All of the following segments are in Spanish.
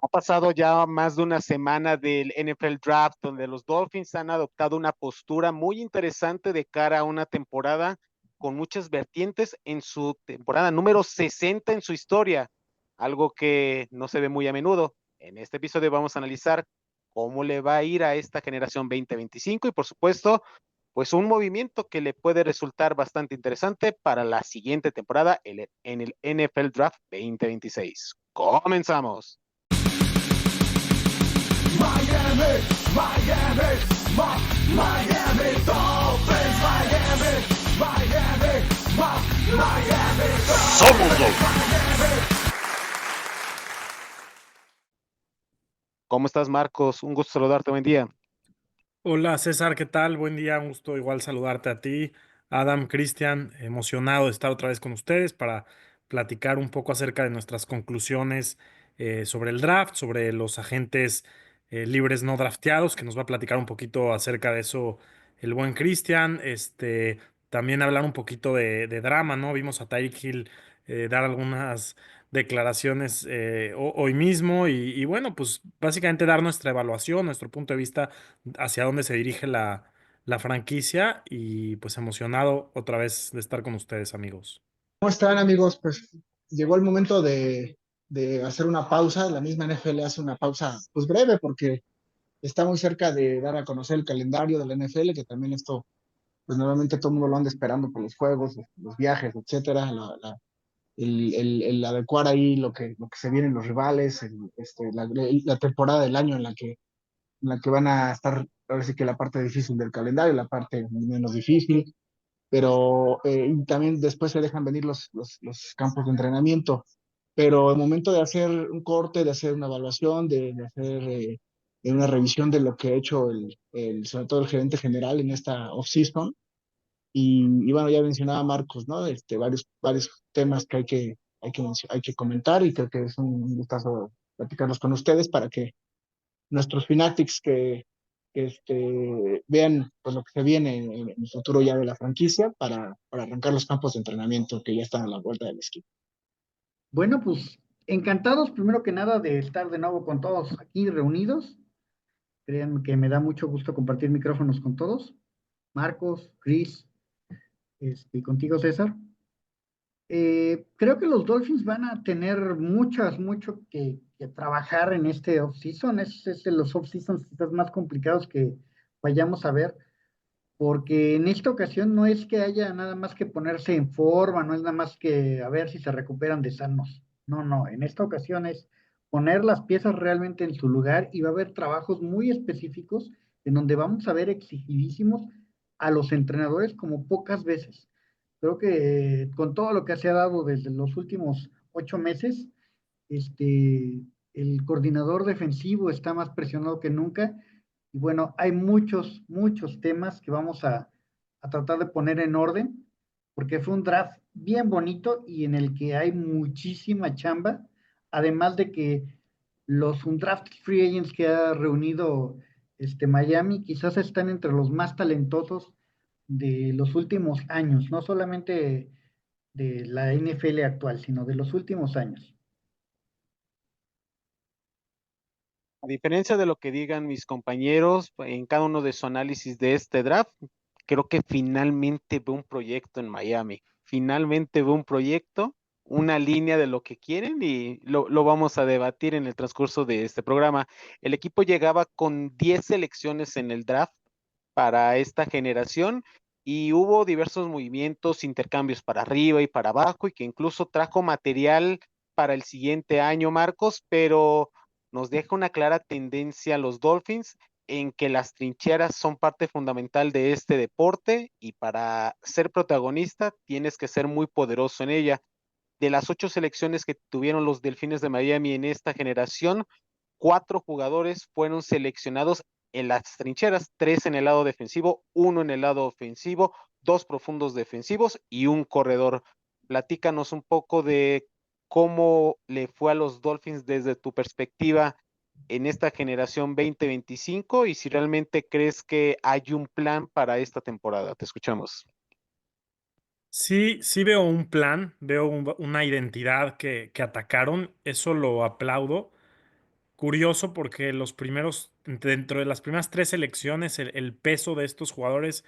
Ha pasado ya más de una semana del NFL Draft, donde los Dolphins han adoptado una postura muy interesante de cara a una temporada con muchas vertientes en su temporada número 60 en su historia, algo que no se ve muy a menudo. En este episodio vamos a analizar cómo le va a ir a esta generación 2025 y por supuesto, pues un movimiento que le puede resultar bastante interesante para la siguiente temporada en el NFL Draft 2026. Comenzamos. Miami, Miami, Miami Dolphins, Miami Dolphins. Somos Dolphins. ¿Cómo estás, Marcos? Un gusto saludarte, buen día. Hola César, ¿qué tal? Buen día, un gusto igual saludarte a ti, Adam, Cristian, emocionado de estar otra vez con ustedes para platicar un poco acerca de nuestras conclusiones sobre el draft, sobre los agentes libres no drafteados, que nos va a platicar un poquito acerca de eso el buen Cristian, también hablar un poquito de drama, ¿no? Vimos a Tyreek Hill dar algunas declaraciones hoy mismo y bueno, pues básicamente dar nuestra evaluación, nuestro punto de vista hacia dónde se dirige la franquicia y pues emocionado otra vez de estar con ustedes, amigos. ¿Cómo están, amigos? Pues llegó el momento de hacer una pausa. La misma NFL hace una pausa pues breve porque está muy cerca de dar a conocer el calendario de la NFL, que también esto, pues normalmente todo el mundo lo anda esperando por los juegos, los viajes, etcétera, el adecuar ahí lo que se vienen los rivales, la temporada del año en la que van a estar, ahora sí que la parte difícil del calendario, la parte menos difícil, pero y también después se dejan venir los campos de entrenamiento. Pero el momento de hacer un corte, de hacer una evaluación, de hacer una revisión de lo que ha hecho sobre todo el gerente general en esta off-season, y bueno, ya mencionaba Marcos, ¿no? Varios temas que hay que comentar, y creo que es un gustazo platicarlos con ustedes para que nuestros fanatics vean pues, lo que se viene en el futuro ya de la franquicia para arrancar los campos de entrenamiento que ya están a la vuelta de la esquina. Bueno, pues encantados primero que nada de estar de nuevo con todos aquí reunidos. Créanme que me da mucho gusto compartir micrófonos con todos. Marcos, Chris, y contigo César. Creo que los Dolphins van a tener mucho que trabajar en este off-season. Es de los off-seasons quizás más complicados que vayamos a ver, porque en esta ocasión no es que haya nada más que ponerse en forma, no es nada más que a ver si se recuperan de sanos. No, no, en esta ocasión es poner las piezas realmente en su lugar y va a haber trabajos muy específicos en donde vamos a ver exigidísimos a los entrenadores como pocas veces. Creo que con todo lo que se ha dado desde los últimos 8 meses, el coordinador defensivo está más presionado que nunca. Y bueno, hay muchos temas que vamos a tratar de poner en orden, porque fue un draft bien bonito y en el que hay muchísima chamba, además de que los undrafted free agents que ha reunido Miami quizás están entre los más talentosos de los últimos años, no solamente de la NFL actual, sino de los últimos años. A diferencia de lo que digan mis compañeros en cada uno de su análisis de este draft, creo que finalmente veo un proyecto en Miami. Finalmente veo un proyecto, una línea de lo que quieren y lo vamos a debatir en el transcurso de este programa. El equipo llegaba con 10 selecciones en el draft para esta generación y hubo diversos movimientos, intercambios para arriba y para abajo y que incluso trajo material para el siguiente año, Marcos, pero nos deja una clara tendencia a los Dolphins en que las trincheras son parte fundamental de este deporte y para ser protagonista tienes que ser muy poderoso en ella. De las 8 selecciones que tuvieron los Delfines de Miami en esta generación, 4 jugadores fueron seleccionados en las trincheras, 3 en el lado defensivo, 1 en el lado ofensivo, 2 profundos defensivos y un corredor. Platícanos un poco de cómo le fue a los Dolphins desde tu perspectiva en esta generación 2025 y si realmente crees que hay un plan para esta temporada. Te escuchamos. Sí veo un plan, veo una identidad que atacaron, eso lo aplaudo. curioso porque dentro de las primeras tres selecciones, el peso de estos jugadores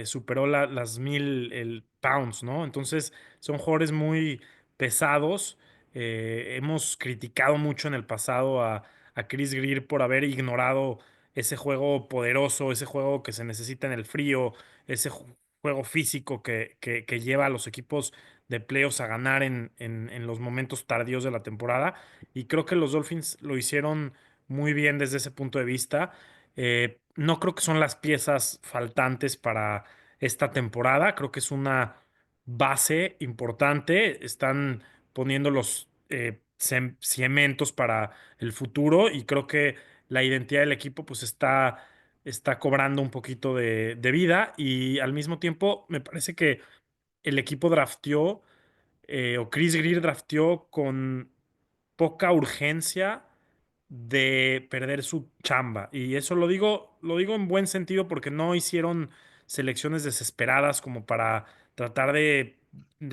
superó las 1000 pounds, ¿no? Entonces son jugadores muy pesados. Hemos criticado mucho en el pasado a Chris Greer por haber ignorado ese juego poderoso, ese juego que se necesita en el frío, ese juego físico que lleva a los equipos de playoffs a ganar en los momentos tardíos de la temporada. Y creo que los Dolphins lo hicieron muy bien desde ese punto de vista. No creo que son las piezas faltantes para esta temporada. Creo que es una base importante. Están poniendo los cimientos para el futuro y creo que la identidad del equipo pues está cobrando un poquito de vida y al mismo tiempo me parece que el equipo drafteó o Chris Greer drafteó con poca urgencia de perder su chamba. Y eso lo digo en buen sentido porque no hicieron selecciones desesperadas como para tratar de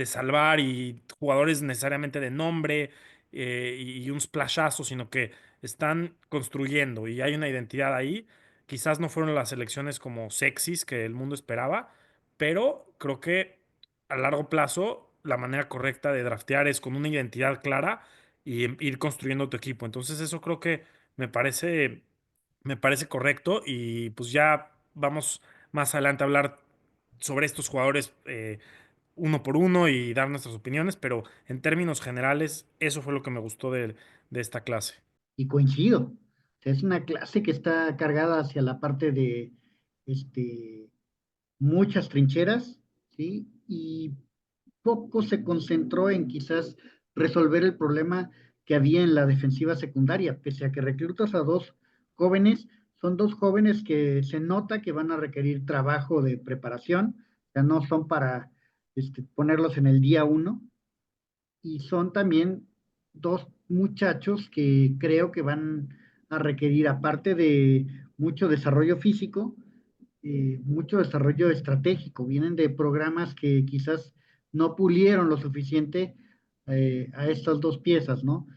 salvar y jugadores necesariamente de nombre y un splashazo, sino que están construyendo y hay una identidad ahí. Quizás no fueron las selecciones como sexys que el mundo esperaba, pero creo que a largo plazo la manera correcta de draftear es con una identidad clara y ir construyendo tu equipo. Entonces eso creo que me parece, me parece correcto y pues ya vamos más adelante a hablar sobre estos jugadores uno por uno y dar nuestras opiniones, pero en términos generales eso fue lo que me gustó de esta clase. Y coincido. O sea, es una clase que está cargada hacia la parte de este, muchas trincheras, ¿sí? Y poco se concentró en quizás resolver el problema que había en la defensiva secundaria, pese a que reclutas a dos jóvenes, son dos jóvenes que se nota que van a requerir trabajo de preparación, o sea, no son para ponerlos en el día uno, y son también dos muchachos que creo que van a requerir, aparte de mucho desarrollo físico, mucho desarrollo estratégico. Vienen de programas que quizás no pulieron lo suficiente a estas dos piezas, ¿no?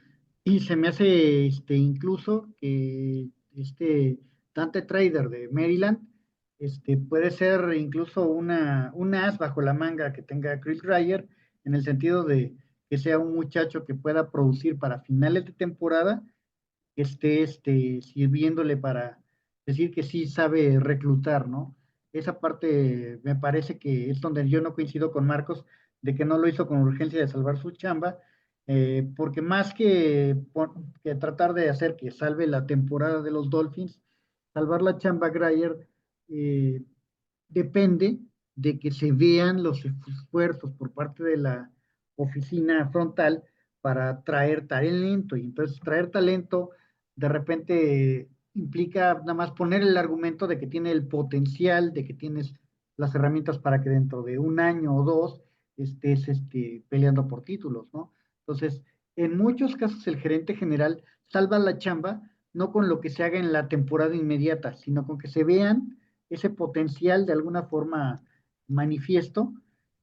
Y se me hace incluso que Dante Trader de Maryland puede ser incluso un as bajo la manga que tenga Chris Greyer, en el sentido de que sea un muchacho que pueda producir para finales de temporada, que esté sirviéndole para decir que sí sabe reclutar, ¿no? Esa parte me parece que es donde yo no coincido con Marcos, de que no lo hizo con urgencia de salvar su chamba, porque más que tratar de hacer que salve la temporada de los Dolphins, salvar la chamba Greyer eh, depende de que se vean los esfuerzos por parte de la oficina frontal para traer talento. Y entonces traer talento de repente implica nada más poner el argumento de que tiene el potencial, de que tienes las herramientas para que dentro de un año o dos estés peleando por títulos, ¿no? Entonces, en muchos casos el gerente general salva la chamba no con lo que se haga en la temporada inmediata, sino con que se vean ese potencial de alguna forma manifiesto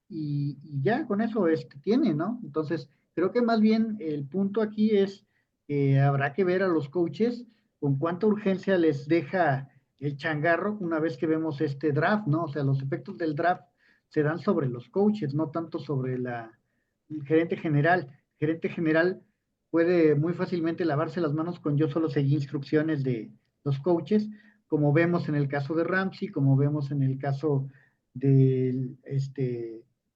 y ya con eso tiene, ¿no? Entonces, creo que más bien el punto aquí es que habrá que ver a los coaches con cuánta urgencia les deja el changarro una vez que vemos este draft, ¿no? O sea, los efectos del draft se dan sobre los coaches, no tanto sobre el gerente general. El gerente general puede muy fácilmente lavarse las manos con yo solo seguí instrucciones de los coaches, como vemos en el caso de Ramsey, como vemos en el caso de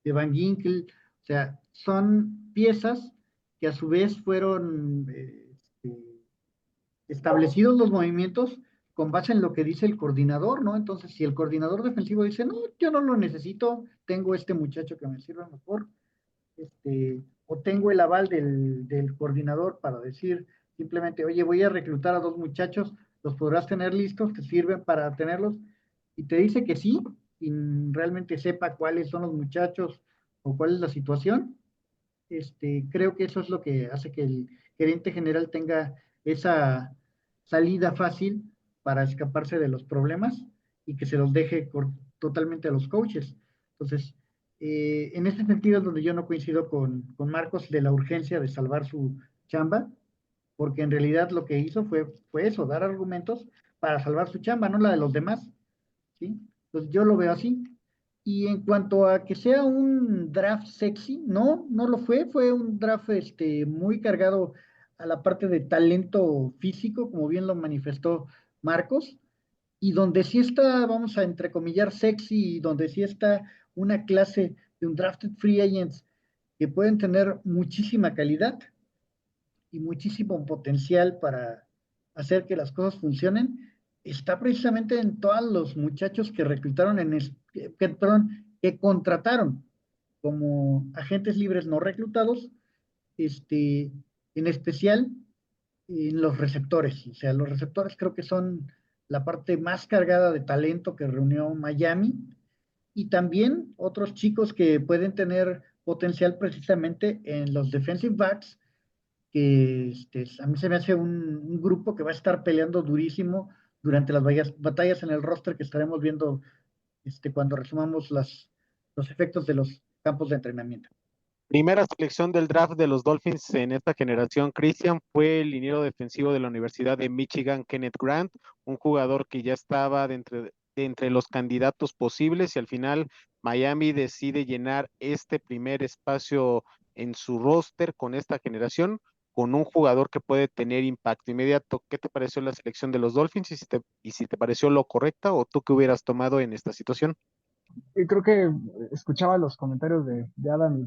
Van Ginkel. O sea, son piezas que a su vez fueron establecidos los movimientos con base en lo que dice el coordinador, ¿no? Entonces, si el coordinador defensivo dice, no, yo no lo necesito, tengo este muchacho que me sirve mejor, o tengo el aval del coordinador para decir simplemente, oye, voy a reclutar a dos muchachos, los podrás tener listos, te sirven para tenerlos, y te dice que sí, sin realmente sepa cuáles son los muchachos o cuál es la situación. Creo que eso es lo que hace que el gerente general tenga esa salida fácil para escaparse de los problemas y que se los deje totalmente a los coaches. Entonces, en ese sentido es donde yo no coincido con Marcos de la urgencia de salvar su chamba. porque en realidad lo que hizo fue eso, dar argumentos para salvar su chamba, no la de los demás, ¿sí? Entonces yo lo veo así. Y en cuanto a que sea un draft sexy, no lo fue un draft muy cargado a la parte de talento físico, como bien lo manifestó Marcos, y donde sí está, vamos a entrecomillar, sexy, y donde sí está una clase de un drafted free agents que pueden tener muchísima calidad y muchísimo potencial para hacer que las cosas funcionen, está precisamente en todos los muchachos que reclutaron perdón, que contrataron como agentes libres no reclutados, en especial en los receptores. O sea, los receptores creo que son la parte más cargada de talento que reunió Miami, y también otros chicos que pueden tener potencial precisamente en los defensive backs, que a mí se me hace un grupo que va a estar peleando durísimo durante las batallas en el roster que estaremos viendo cuando resumamos los efectos de los campos de entrenamiento. Primera selección del draft de los Dolphins en esta generación, Christian, fue el liniero defensivo de la Universidad de Michigan, Kenneth Grant, un jugador que ya estaba de entre los candidatos posibles y al final Miami decide llenar este primer espacio en su roster con esta generación, con un jugador que puede tener impacto inmediato. ¿Qué te pareció la selección de los Dolphins y si te pareció lo correcta o tú qué hubieras tomado en esta situación? Y creo que escuchaba los comentarios de Adam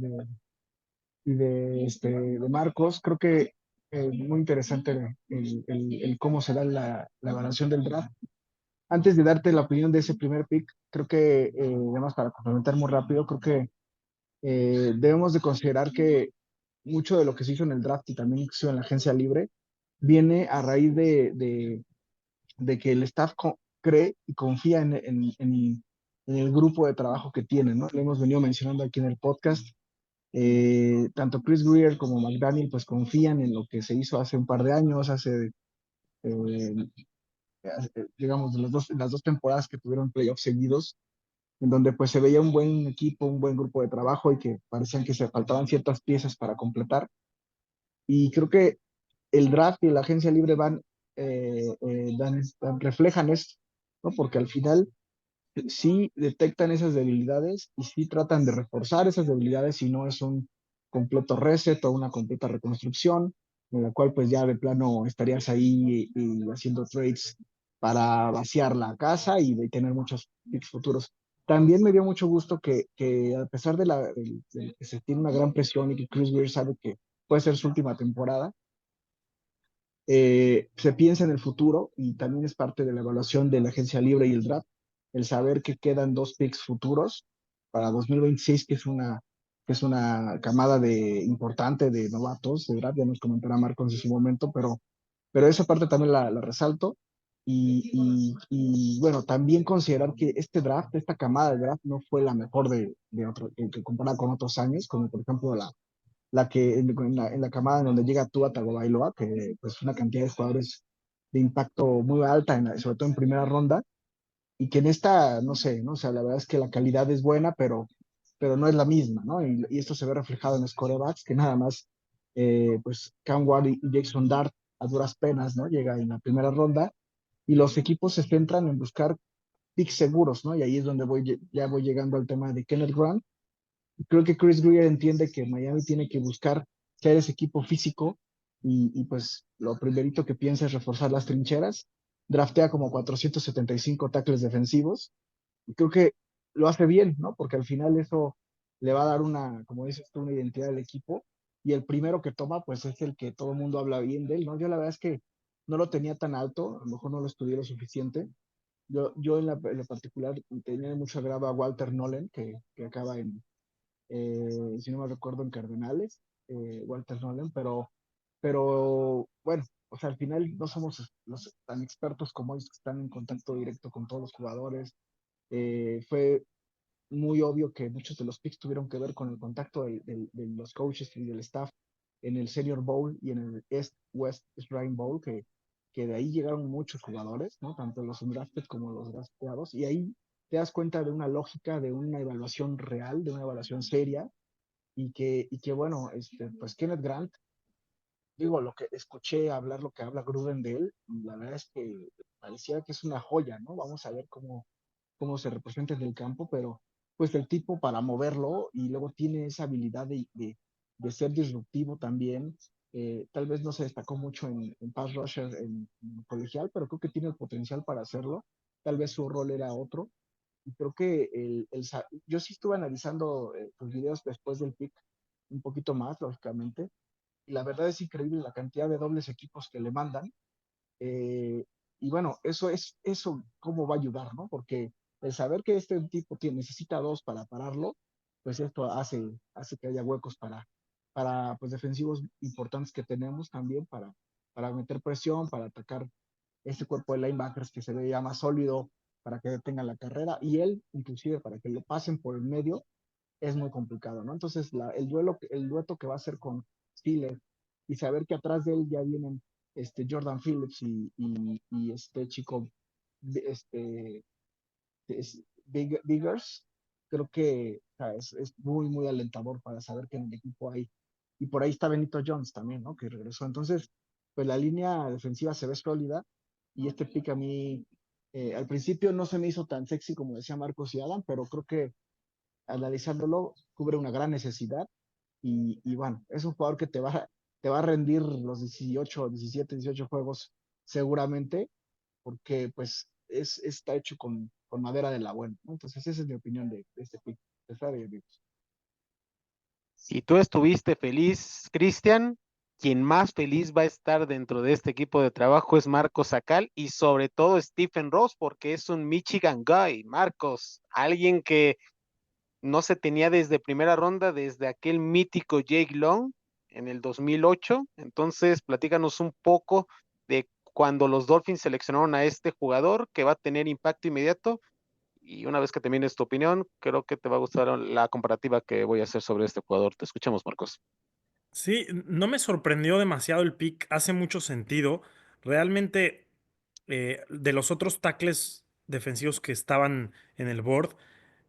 de Marcos. Creo que muy interesante el cómo se da la evaluación del draft. Antes de darte la opinión de ese primer pick, creo que, además para complementar muy rápido, creo que debemos de considerar que mucho de lo que se hizo en el draft y también que se hizo en la agencia libre viene a raíz de que el staff cree y confía en el grupo de trabajo que tiene, ¿no? Lo hemos venido mencionando aquí en el podcast. Tanto Chris Greer como McDaniel pues confían en lo que se hizo hace un par de años, eh, digamos, las dos temporadas que tuvieron playoffs seguidos, en donde pues se veía un buen equipo, un buen grupo de trabajo y que parecían que se faltaban ciertas piezas para completar. Y creo que el draft y la agencia libre reflejan esto, ¿no? Porque al final sí detectan esas debilidades y sí tratan de reforzar esas debilidades si no es un completo reset o una completa reconstrucción, en la cual pues ya de plano estarías ahí y haciendo trades para vaciar la casa y de tener muchos picks futuros. También me dio mucho gusto que a pesar de que se tiene una gran presión y que Chris Greer sabe que puede ser su última temporada, se piensa en el futuro y también es parte de la evaluación de la agencia libre y el draft, el saber que quedan dos picks futuros para 2026, que es una camada importante de novatos de draft, ya nos comentará Marcos en su momento, pero esa parte también la resalto. Y bueno, también considerar que este draft, esta camada de draft, no fue la mejor de otro, que comparada con otros años, como por ejemplo la que en la camada en donde llega Tua Tagovailoa, que pues una cantidad de jugadores de impacto muy alta, sobre todo en primera ronda, y que en esta, no sé, ¿no? O sea, la verdad es que la calidad es buena, pero no es la misma, ¿no? Y esto se ve reflejado en los quarterbacks, que nada más, pues Cam Ward y Jackson Dart a duras penas, ¿no? Llega en la primera ronda, y los equipos se centran en buscar picks seguros, ¿no? Y ahí es donde ya voy llegando al tema de Kenneth Grant. Creo que Chris Greer entiende que Miami tiene que buscar ser ese equipo físico pues lo primerito que piensa es reforzar las trincheras. Draftea como 475 tackles defensivos y creo que lo hace bien, ¿no? Porque al final eso le va a dar una, como dices tú, una identidad al equipo y el primero que toma pues es el que todo el mundo habla bien de él, ¿no? Yo la verdad es que no lo tenía tan alto, a lo mejor no lo estudié lo suficiente. Yo en lo particular tenía mucho agrado a Walter Nolan, que acaba si no me recuerdo, en Cardenales, Walter Nolan, pero bueno, o sea, al final no somos los tan expertos como ellos que están en contacto directo con todos los jugadores. Fue muy obvio que muchos de los picks tuvieron que ver con el contacto de los coaches y del staff en el Senior Bowl y en el West Shrine Bowl, que de ahí llegaron muchos jugadores, ¿no? Tanto los undrafted como los drafteados, y ahí te das cuenta de una lógica, de una evaluación real, de una evaluación seria, y que bueno, pues Kenneth Grant digo, lo que escuché hablar, lo que habla Gruden de él, la verdad es que parecía que es una joya, ¿no? Vamos a ver cómo se representa en el campo, pero pues el tipo para moverlo y luego tiene esa habilidad de ser disruptivo también. Tal vez no se destacó mucho en pass rusher en colegial, pero creo que tiene el potencial para hacerlo. Tal vez su rol era otro. Y creo que yo sí estuve analizando los videos después del pick un poquito más, lógicamente. Y la verdad es increíble la cantidad de dobles equipos que le mandan. eh, y bueno, eso cómo va a ayudar, ¿no? Porque el saber que este tipo necesita dos para pararlo, pues esto hace que haya huecos para pues, defensivos importantes que tenemos también para meter presión, para atacar ese cuerpo de linebackers que se ve ya más sólido, para que detengan la carrera, y él, inclusive, para que lo pasen por el medio, es muy complicado, ¿no? Entonces, el dueto que va a hacer con Steelers y saber que atrás de él ya vienen Jordan Phillips y este chico, este, Biggers, creo que o sea, es muy, muy alentador para saber que en el equipo hay. Y por ahí está Benito Jones también, ¿no? Que regresó. Entonces, pues la línea defensiva se ve sólida y este pick a mí, al principio no se me hizo tan sexy como decía Marcos y Adam, pero creo que analizándolo, cubre una gran necesidad y bueno, es un jugador que te va a rendir los 18, 17, 18 juegos seguramente, porque pues está hecho con madera de la buena, ¿no? Entonces esa es mi opinión de este pick. De Fabio, amigos. Y tú estuviste feliz, Cristian. Quien más feliz va a estar dentro de este equipo de trabajo es Marcos Sacal y sobre todo Stephen Ross, porque es un Michigan guy. Marcos, alguien que no se tenía desde primera ronda, desde aquel mítico Jake Long en el 2008. Entonces, platícanos un poco de cuando los Dolphins seleccionaron a este jugador que va a tener impacto inmediato. Y una vez que termines tu opinión, creo que te va a gustar la comparativa que voy a hacer sobre este jugador. Te escuchamos, Marcos. Sí, no me sorprendió demasiado el pick, hace mucho sentido. Realmente, de los otros tackles defensivos que estaban en el board,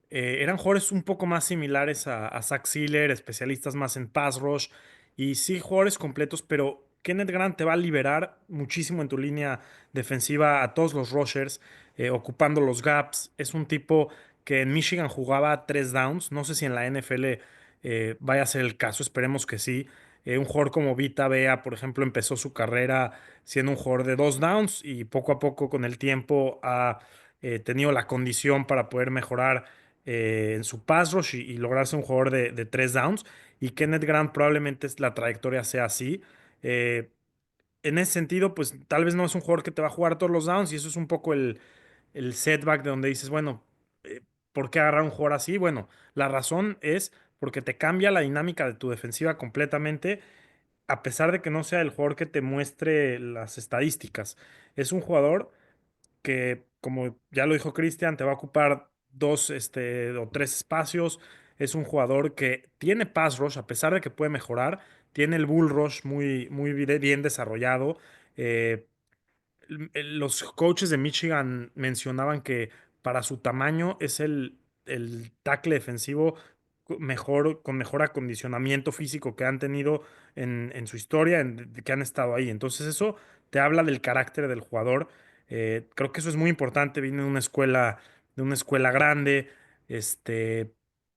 eran jugadores un poco más similares a Zach Sealer, especialistas más en pass rush y sí jugadores completos, pero Kenneth Grant te va a liberar muchísimo en tu línea defensiva a todos los rushers, ocupando los gaps. Es un tipo que en Michigan jugaba 3 downs. No sé si en la NFL vaya a ser el caso, esperemos que sí. Un jugador como Vita Vea, por ejemplo, empezó su carrera siendo un jugador de 2 downs y poco a poco con el tiempo ha tenido la condición para poder mejorar en su pass rush y lograr ser un jugador de 3 downs. Y Kenneth Grant probablemente la trayectoria sea así. Eh, en ese sentido, pues tal vez no es un jugador que te va a jugar todos los downs y eso es un poco el setback de donde dices, bueno, ¿por qué agarrar un jugador así? Bueno, la razón es porque te cambia la dinámica de tu defensiva completamente, a pesar de que no sea el jugador que te muestre las estadísticas. Es un jugador que, como ya lo dijo Cristian, te va a ocupar dos o tres espacios. Es un jugador que tiene pass rush, a pesar de que puede mejorar. Tiene el bull rush muy, muy bien desarrollado. Eh, los coaches de Michigan mencionaban que para su tamaño es el tackle defensivo mejor, con mejor acondicionamiento físico que han tenido en su historia, que han estado ahí. Entonces eso te habla del carácter del jugador. Creo que eso es muy importante. Viene de una escuela grande,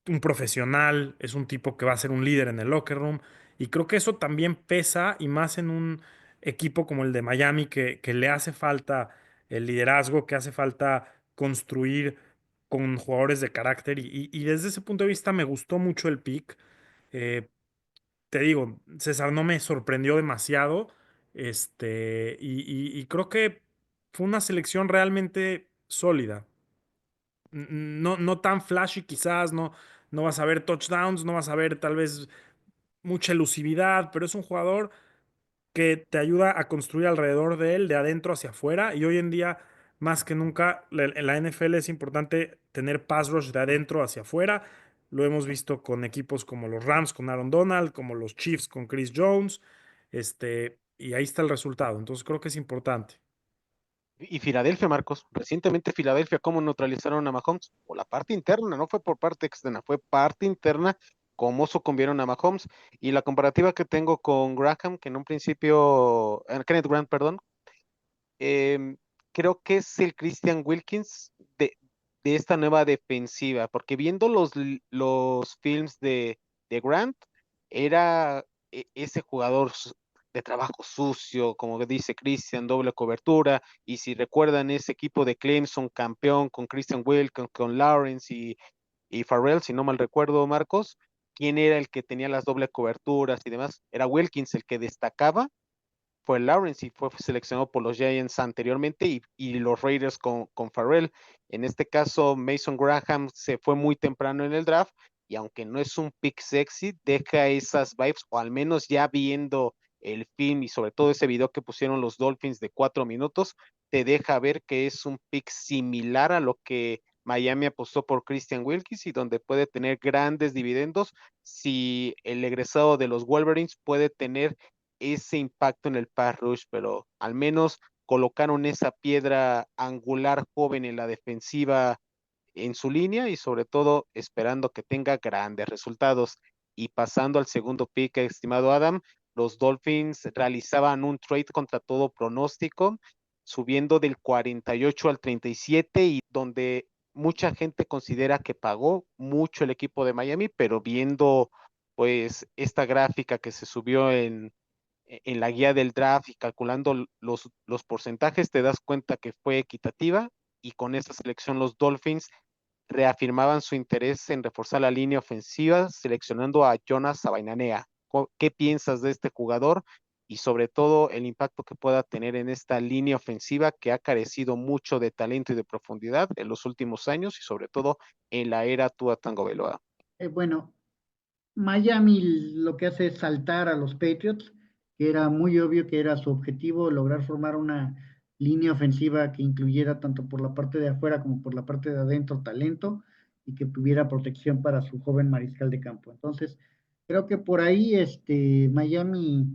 un profesional, es un tipo que va a ser un líder en el locker room. Y creo que eso también pesa y más en un equipo como el de Miami que le hace falta el liderazgo, que hace falta construir con jugadores de carácter y desde ese punto de vista me gustó mucho el pick. Eh, Te digo, César no me sorprendió demasiado y creo que fue una selección realmente sólida. No, no tan flashy quizás, no vas a ver touchdowns, no vas a ver tal vez mucha elusividad, pero es un jugador que te ayuda a construir alrededor de él, de adentro hacia afuera. Y hoy en día, más que nunca, en la NFL es importante tener pass rush de adentro hacia afuera. Lo hemos visto con equipos como los Rams con Aaron Donald, como los Chiefs con Chris Jones. Y ahí está el resultado. Entonces creo que es importante. Y Filadelfia, Marcos, recientemente Filadelfia, ¿cómo neutralizaron a Mahomes? Por la parte interna, no fue por parte externa, fue parte interna cómo sucumbieron a Mahomes. Y la comparativa que tengo con Graham, que en un principio, Kenneth Grant, perdón, em, creo que es el Christian Wilkins de esta nueva defensiva, porque viendo los films de Grant, era ese jugador de trabajo sucio, como dice Christian, doble cobertura, y si recuerdan ese equipo de Clemson campeón con Christian Wilkins, con Lawrence y Farrell, si no mal recuerdo, Marcos, ¿quién era el que tenía las doble coberturas y demás? Era Wilkins el que destacaba, fue Lawrence y fue seleccionado por los Giants anteriormente y los Raiders con Farrell. En este caso, Mason Graham se fue muy temprano en el draft y aunque no es un pick sexy, deja esas vibes, o al menos ya viendo el film y sobre todo ese video que pusieron los Dolphins de 4 minutos, te deja ver que es un pick similar a lo que Miami apostó por Christian Wilkins y donde puede tener grandes dividendos si el egresado de los Wolverines puede tener ese impacto en el pass rush, pero al menos colocaron esa piedra angular joven en la defensiva en su línea y sobre todo esperando que tenga grandes resultados. Y pasando al segundo pick, estimado Adam, los Dolphins realizaban un trade contra todo pronóstico, subiendo del 48 al 37 y donde mucha gente considera que pagó mucho el equipo de Miami, pero viendo pues esta gráfica que se subió en la guía del draft y calculando los porcentajes, te das cuenta que fue equitativa y con esta selección los Dolphins reafirmaban su interés en reforzar la línea ofensiva seleccionando a Jonas Sabainanea. ¿Qué piensas de este jugador y sobre todo el impacto que pueda tener en esta línea ofensiva que ha carecido mucho de talento y de profundidad en los últimos años y sobre todo en la era Tua Tagovailoa? Bueno, Miami lo que hace es saltar a los Patriots, que era muy obvio que era su objetivo lograr formar una línea ofensiva que incluyera tanto por la parte de afuera como por la parte de adentro talento y que tuviera protección para su joven mariscal de campo. Entonces, creo que por ahí Miami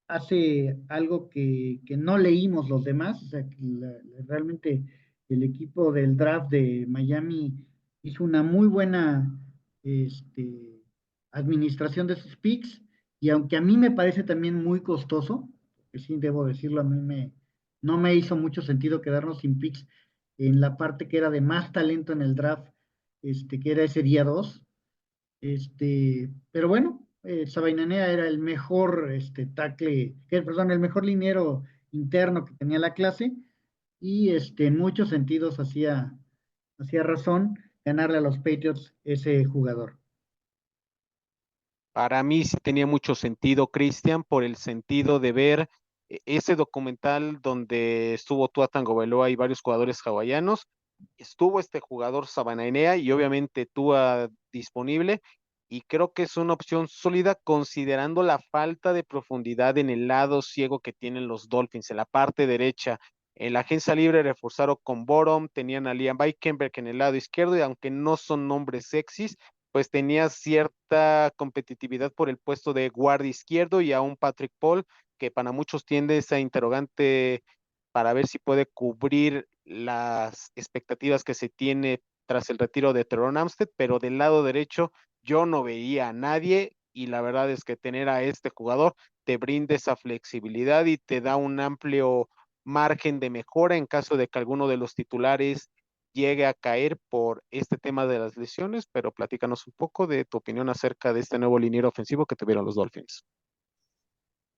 hace algo que no leímos los demás, o sea, que realmente el equipo del draft de Miami hizo una muy buena este, administración de sus picks, y aunque a mí me parece también muy costoso, que sí debo decirlo, no me hizo mucho sentido quedarnos sin picks en la parte que era de más talento en el draft, que era ese día 2, pero bueno, Sabainanea era el mejor perdón, el mejor liniero interno que tenía la clase, y en muchos sentidos hacía razón ganarle a los Patriots ese jugador. Para mí sí tenía mucho sentido, Cristian, por el sentido de ver ese documental donde estuvo Tua Tagovailoa y varios jugadores hawaianos. Estuvo este jugador Sabanainea y obviamente Tua disponible. Y creo que es una opción sólida considerando la falta de profundidad en el lado ciego que tienen los Dolphins, en la parte derecha. En la agencia libre reforzaron con Borom, tenían a Liam Weikenberg en el lado izquierdo y aunque no son nombres sexys, pues tenía cierta competitividad por el puesto de guardia izquierdo y a un Patrick Paul que para muchos tiende esa interrogante para ver si puede cubrir las expectativas que se tiene tras el retiro de Teron Armstead, pero del lado derecho yo no veía a nadie y la verdad es que tener a este jugador te brinda esa flexibilidad y te da un amplio margen de mejora en caso de que alguno de los titulares llegue a caer por este tema de las lesiones, pero platícanos un poco de tu opinión acerca de este nuevo liniero ofensivo que tuvieron los Dolphins.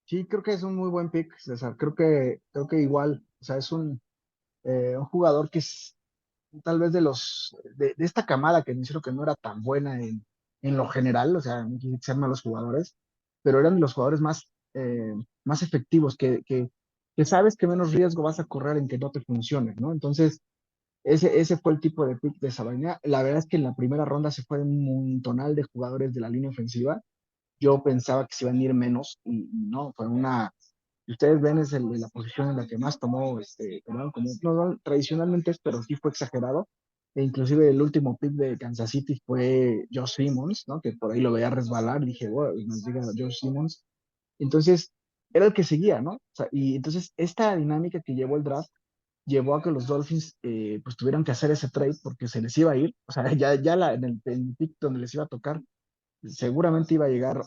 Sí, creo que es un muy buen pick, César. Creo que igual, o sea, es un jugador que es tal vez de esta camada que considero que no era tan buena en lo general, o sea, no quise ser malos jugadores, pero eran de los jugadores más efectivos, que sabes que menos riesgo vas a correr en que no te funcione, ¿no? Entonces, ese fue el tipo de pick de Sabaña. La verdad es que en la primera ronda se fue un montonal de jugadores de la línea ofensiva. Yo pensaba que se iban a ir menos y no, fue ustedes ven es la posición en la que más tomó, tomaron como, no, tradicionalmente es, pero sí fue exagerado. E inclusive el último pick de Kansas City fue Josh Simmons, ¿no? Que por ahí lo veía resbalar y dije, wow, y nos diga Josh Simmons. Entonces, era el que seguía, ¿no? O sea, y entonces esta dinámica que llevó el draft llevó a que los Dolphins pues tuvieran que hacer ese trade porque se les iba a ir, o sea, ya en el pick donde les iba a tocar seguramente iba a llegar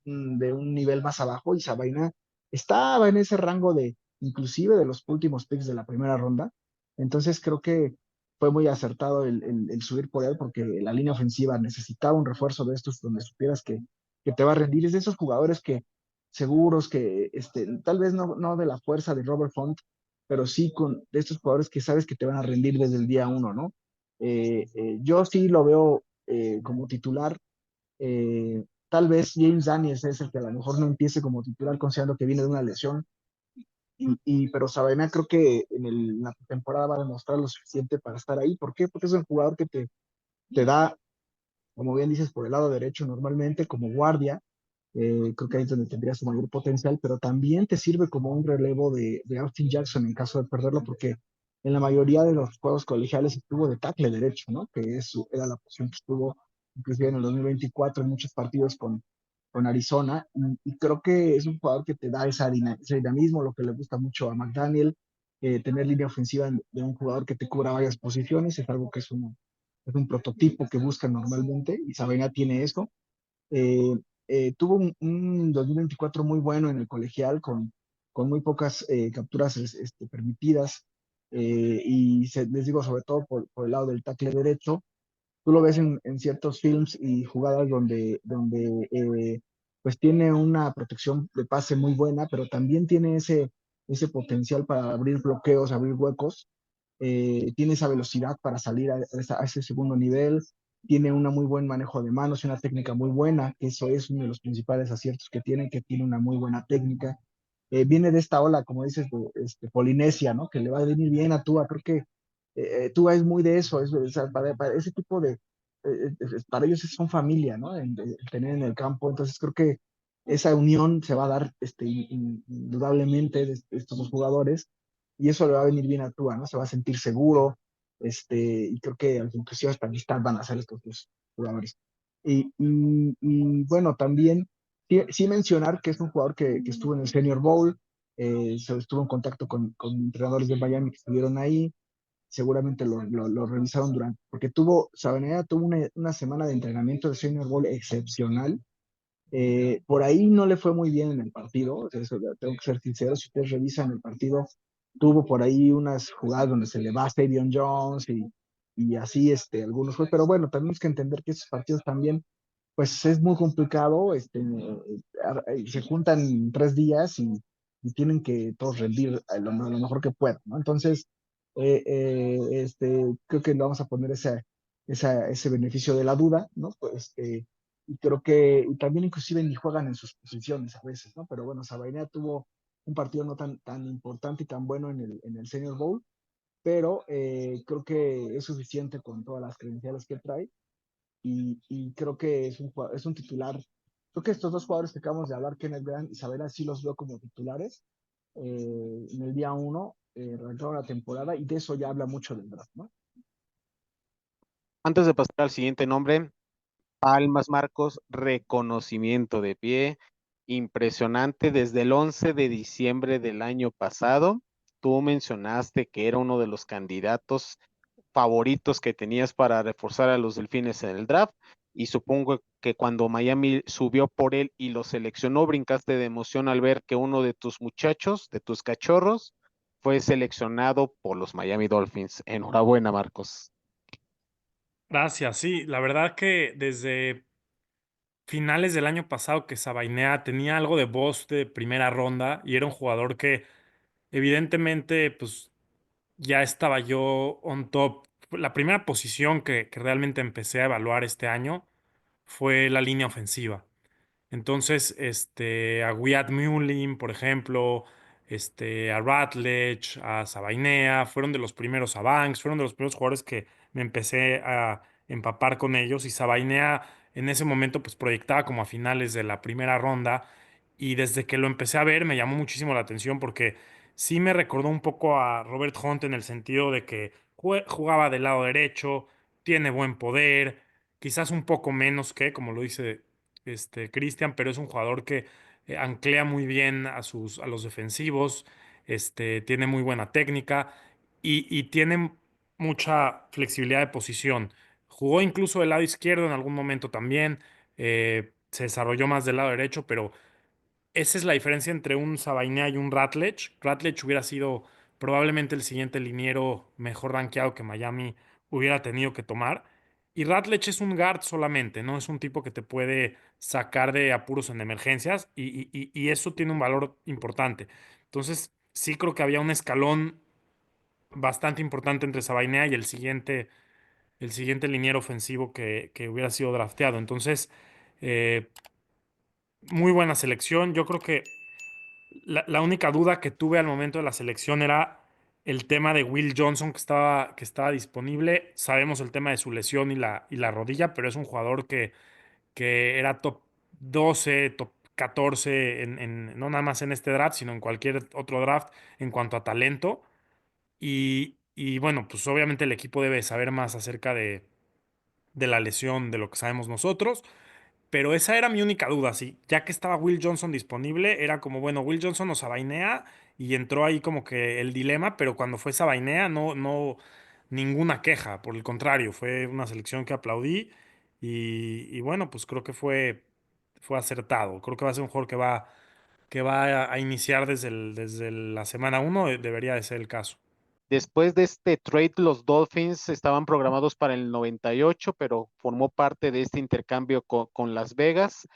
de un nivel más abajo y Sabaina estaba en ese rango de, inclusive de los últimos picks de la primera ronda. Entonces creo que fue muy acertado el subir por él porque la línea ofensiva necesitaba un refuerzo de estos donde supieras que te va a rendir. Es de esos jugadores que seguros que tal vez no de la fuerza de Robert Font, pero sí de estos jugadores que sabes que te van a rendir desde el día uno, ¿no? Yo sí lo veo como titular. Tal vez James Daniels es el que a lo mejor no empiece como titular considerando que viene de una lesión, pero Sabina creo que en la temporada va a demostrar lo suficiente para estar ahí. ¿Por qué? Porque es un jugador que te da, como bien dices, por el lado derecho normalmente como guardia. Creo que ahí es donde tendría su mayor potencial, pero también te sirve como un relevo de Austin Jackson en caso de perderlo, porque en la mayoría de los juegos colegiales estuvo de tackle derecho, ¿no? Era la posición que estuvo inclusive en el 2024 en muchos partidos con Arizona, y creo que es un jugador que te da ese dinamismo, lo que le gusta mucho a McDaniel, tener línea ofensiva de un jugador que te cubra varias posiciones, es algo que es un prototipo que buscan normalmente, y Sabina tiene eso. eh, Tuvo un 2024 muy bueno en el colegial, con muy pocas capturas permitidas, les digo, sobre todo por el lado del tackle derecho. Tú lo ves en ciertos films y jugadas donde pues tiene una protección de pase muy buena, pero también tiene ese potencial para abrir bloqueos, abrir huecos. Tiene esa velocidad para salir a ese segundo nivel, tiene un muy buen manejo de manos y una técnica muy buena, que eso es uno de los principales aciertos que tiene una muy buena técnica. Viene de esta ola, como dices, Polinesia, ¿no? Que le va a venir bien a Tua. Creo que Tua es muy de eso, o sea, para ese tipo para ellos son familia, ¿no? Tener en el campo, entonces creo que esa unión se va a dar indudablemente de estos dos jugadores, y eso le va a venir bien a Tua, ¿no? Se va a sentir seguro, y creo que inclusive hasta amistad van a hacer estos dos jugadores. Bueno, también sí mencionar que es un jugador que estuvo en el Senior Bowl, estuvo en contacto con entrenadores de Miami que estuvieron ahí, seguramente lo revisaron porque Sabanera tuvo una semana de entrenamiento de Senior Bowl excepcional. Por ahí no le fue muy bien en el partido, o sea, tengo que ser sincero. Si ustedes revisan el partido, tuvo por ahí unas jugadas donde se le va a Stadion Jones y así algunos juegos, pero bueno, tenemos que entender que esos partidos también, pues es muy complicado, se juntan 3 días y tienen que todos rendir lo mejor que puedan, ¿no? Entonces, creo que le vamos a poner ese beneficio de la duda, ¿no? Pues, y creo que y también inclusive ni juegan en sus posiciones a veces, ¿no? Pero bueno, Sabainea tuvo un partido no tan importante y tan bueno en el Senior Bowl, pero creo que es suficiente con todas las credenciales que trae, y creo que es un titular. Creo que estos dos jugadores que acabamos de hablar, Kenneth Grant y Sabainea, sí los veo como titulares en el día uno, arrancaron la temporada, y de eso ya habla mucho del draft, ¿no? Antes de pasar al siguiente nombre, palmas, Marcos, reconocimiento de pie, impresionante desde el 11 de diciembre del año pasado. Tú mencionaste que era uno de los candidatos favoritos que tenías para reforzar a los Delfines en el draft, y supongo que cuando Miami subió por él y lo seleccionó, brincaste de emoción al ver que uno de tus muchachos, de tus cachorros, fue seleccionado por los Miami Dolphins. Enhorabuena, Marcos. Gracias, sí, la verdad que desde finales del año pasado que Sabainea tenía algo de voz de primera ronda y era un jugador que evidentemente pues ya estaba yo on top. La primera posición que realmente empecé a evaluar este año fue la línea ofensiva. Entonces, a Wyatt Mullin, por ejemplo, a Rutledge, a Sabainea, fueron de los primeros a Banks, fueron de los primeros jugadores que me empecé a empapar con ellos. Y Sabainea en ese momento pues proyectaba como a finales de la primera ronda. Y desde que lo empecé a ver me llamó muchísimo la atención porque sí me recordó un poco a Robert Hunt en el sentido de que jugaba del lado derecho, tiene buen poder, quizás un poco menos que, como lo dice Christian, pero es un jugador que anclea muy bien a los defensivos, tiene muy buena técnica y tiene mucha flexibilidad de posición. Jugó incluso del lado izquierdo en algún momento también, se desarrolló más del lado derecho, pero esa es la diferencia entre un Sabainea y un Ratledge. Ratledge hubiera sido probablemente el siguiente liniero mejor rankeado que Miami hubiera tenido que tomar. Y Ratledge es un guard solamente, ¿no? Es un tipo que te puede sacar de apuros en emergencias y eso tiene un valor importante. Entonces, sí creo que había un escalón bastante importante entre Sabainea y el siguiente liniero ofensivo que hubiera sido drafteado. Entonces, eh, muy buena selección. Yo creo que la única duda que tuve al momento de la selección era el tema de Will Johnson que estaba disponible. Sabemos el tema de su lesión y la rodilla, pero es un jugador que era top 12 top 14 no nada más en este draft, sino en cualquier otro draft en cuanto a talento. Y bueno, pues obviamente el equipo debe saber más acerca de la lesión de lo que sabemos nosotros. Pero esa era mi única duda, sí. Ya que estaba Will Johnson disponible, era como, bueno, Will Johnson o Sabainea, y entró ahí como que el dilema, pero cuando fue Sabainea, no, ninguna queja. Por el contrario, fue una selección que aplaudí. Y bueno, pues creo que fue acertado. Creo que va a ser un jugador que va a iniciar desde la semana uno, debería de ser el caso. Después de este trade, los Dolphins estaban programados para el 98, pero formó parte de este intercambio con Las Vegas.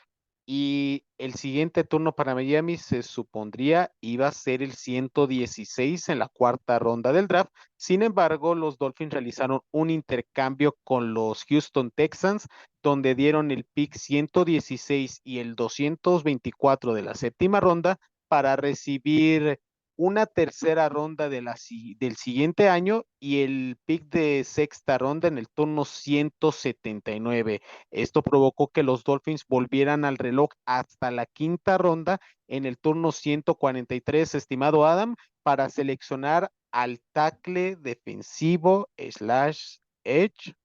Y el siguiente turno para Miami se supondría iba a ser el 116 en la cuarta ronda del draft. Sin embargo, los Dolphins realizaron un intercambio con los Houston Texans, donde dieron el pick 116 y el 224 de la séptima ronda para recibir una tercera ronda del siguiente año y el pick de sexta ronda en el turno 179. Esto provocó que los Dolphins volvieran al reloj hasta la quinta ronda en el turno 143, estimado Adam, para seleccionar al tackle defensivo slash edge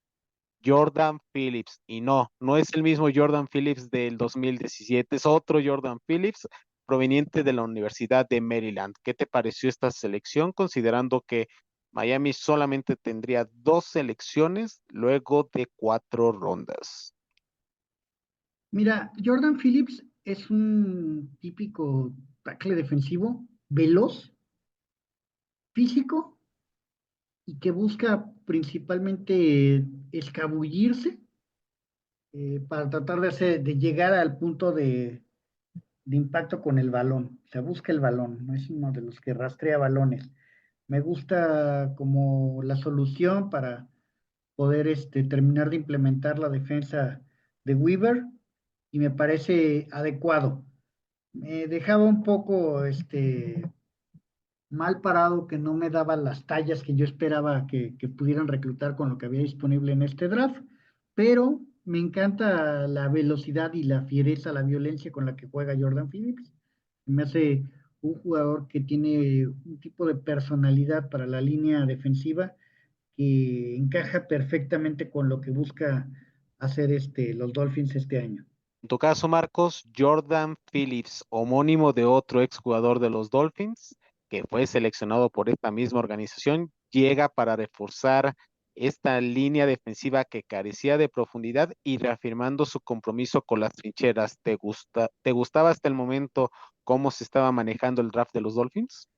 Jordan Phillips. Y no es el mismo Jordan Phillips del 2017, es otro Jordan Phillips proveniente de la Universidad de Maryland. ¿Qué te pareció esta selección, considerando que Miami solamente tendría dos selecciones luego de cuatro rondas? Mira, Jordan Phillips es un típico tackle defensivo, veloz, físico y que busca principalmente escabullirse para tratar de llegar al punto de impacto con el balón. O sea, busca el balón, no es uno de los que rastrea balones. Me gusta como la solución para poder terminar de implementar la defensa de Weaver y me parece adecuado. Me dejaba un poco mal parado que no me daba las tallas que yo esperaba que pudieran reclutar con lo que había disponible en este draft, pero me encanta la velocidad y la fiereza, la violencia con la que juega Jordan Phillips. Me hace un jugador que tiene un tipo de personalidad para la línea defensiva que encaja perfectamente con lo que busca hacer los Dolphins este año. En tu caso, Marcos, Jordan Phillips, homónimo de otro exjugador de los Dolphins, que fue seleccionado por esta misma organización, llega para reforzar esta línea defensiva que carecía de profundidad y reafirmando su compromiso con las trincheras. ¿Te gustaba hasta el momento cómo se estaba manejando el draft de los Dolphins?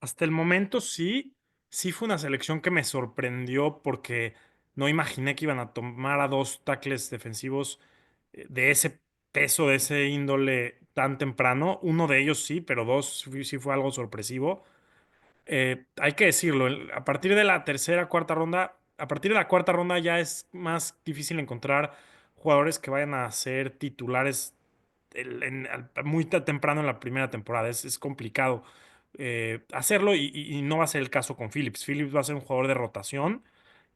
Hasta el momento sí fue una selección que me sorprendió porque no imaginé que iban a tomar a dos tackles defensivos de ese peso, de ese índole tan temprano. Uno de ellos sí, pero dos sí fue algo sorpresivo. Hay que decirlo, a partir de la tercera, cuarta ronda, a partir de la cuarta ronda ya es más difícil encontrar jugadores que vayan a ser titulares muy temprano en la primera temporada. Es complicado hacerlo y no va a ser el caso con Phillips. Phillips va a ser un jugador de rotación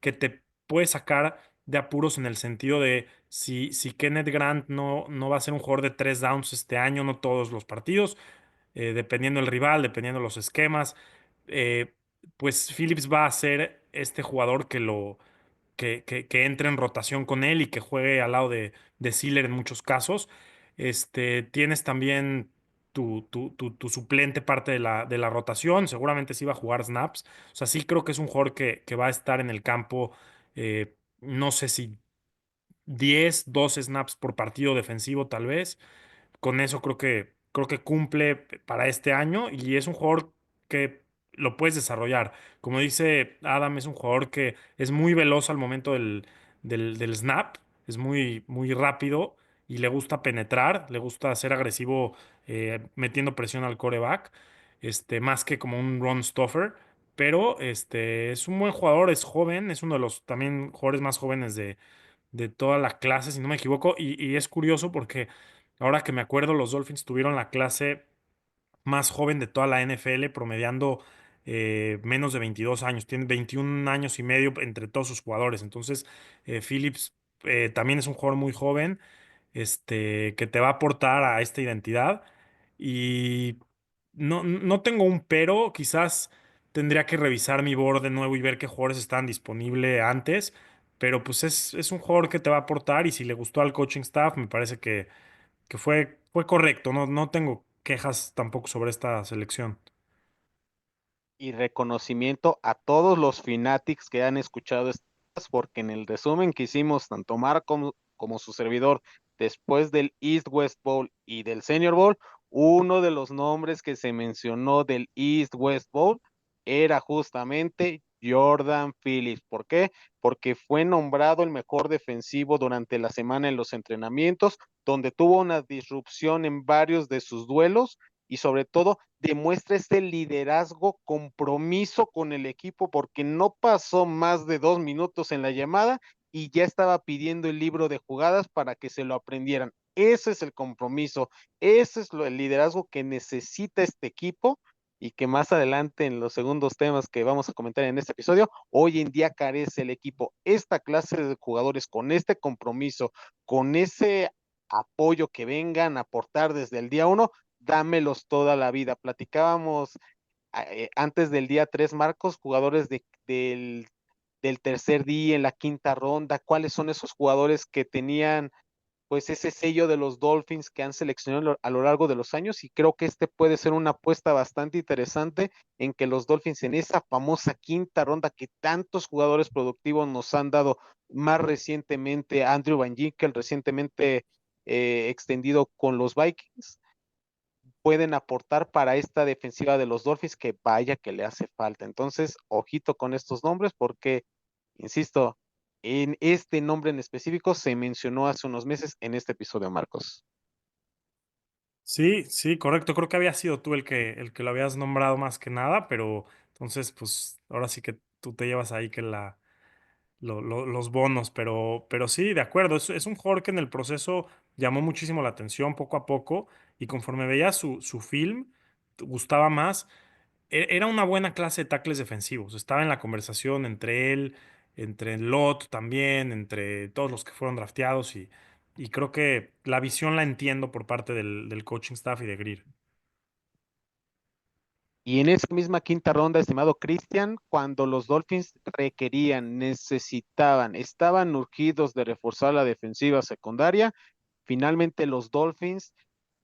que te puede sacar de apuros en el sentido de si Kenneth Grant no va a ser un jugador de tres downs este año, no todos los partidos, dependiendo del rival, dependiendo de los esquemas, eh, pues Phillips va a ser este jugador que entre en rotación con él y que juegue al lado de Sealer en muchos casos. Tienes también tu suplente parte de la rotación. Seguramente sí va a jugar snaps. O sea, sí creo que es un jugador que va a estar en el campo. No sé si 10, 12 snaps por partido defensivo tal vez. Con eso creo que cumple para este año y es un jugador que lo puedes desarrollar. Como dice Adam, es un jugador que es muy veloz al momento del snap, es muy, muy rápido y le gusta penetrar, le gusta ser agresivo metiendo presión al quarterback, más que como un run stuffer. Pero es un buen jugador, es joven, es uno de los también jugadores más jóvenes de toda la clase, si no me equivoco. Y es curioso porque ahora que me acuerdo, los Dolphins tuvieron la clase más joven de toda la NFL, promediando menos de 22 años. Tienen 21 años y medio entre todos sus jugadores. Entonces, Phillips también es un jugador muy joven, que te va a aportar a esta identidad. Y no tengo un pero, quizás tendría que revisar mi board de nuevo y ver qué jugadores están disponibles antes. Pero pues es un jugador que te va a aportar y si le gustó al coaching staff, me parece que fue correcto. No tengo quejas tampoco sobre esta selección. Y reconocimiento a todos los Fanatics que han escuchado estas, porque en el resumen que hicimos, tanto Mark como su servidor, después del East West Bowl y del Senior Bowl, uno de los nombres que se mencionó del East West Bowl era justamente Jordan Phillips. ¿Por qué? Porque fue nombrado el mejor defensivo durante la semana en los entrenamientos, donde tuvo una disrupción en varios de sus duelos y sobre todo demuestra este liderazgo, compromiso con el equipo, porque no pasó más de 2 minutos en la llamada y ya estaba pidiendo el libro de jugadas para que se lo aprendieran. Ese es el compromiso, ese es el liderazgo que necesita este equipo y que más adelante en los segundos temas que vamos a comentar en este episodio, hoy en día carece el equipo. Esta clase de jugadores con este compromiso, con ese apoyo que vengan a aportar desde el día uno, dámelos toda la vida. Platicábamos antes del día 3, Marcos, jugadores del tercer día en la quinta ronda, cuáles son esos jugadores que tenían pues ese sello de los Dolphins que han seleccionado a lo largo de los años y creo que este puede ser una apuesta bastante interesante en que los Dolphins en esa famosa quinta ronda que tantos jugadores productivos nos han dado más recientemente, Andrew Van Ginkel recientemente extendido con los Vikings, pueden aportar para esta defensiva de los Dolphins que vaya que le hace falta. Entonces, ojito con estos nombres porque, insisto, en este nombre en específico se mencionó hace unos meses en este episodio, Marcos. Sí, sí, correcto. Creo que había sido tú el que lo habías nombrado más que nada, pero entonces, pues ahora sí que tú te llevas ahí que los bonos, pero sí, de acuerdo. Es un jugador que en el proceso llamó muchísimo la atención poco a poco y conforme veía su film, te gustaba más. Era una buena clase de tackles defensivos. Estaba en la conversación entre él, entre Lot también, entre todos los que fueron drafteados y creo que la visión la entiendo por parte del coaching staff y de Greer. Y en esa misma quinta ronda, estimado Cristian, cuando los Dolphins requerían, necesitaban, estaban urgidos de reforzar la defensiva secundaria, finalmente los Dolphins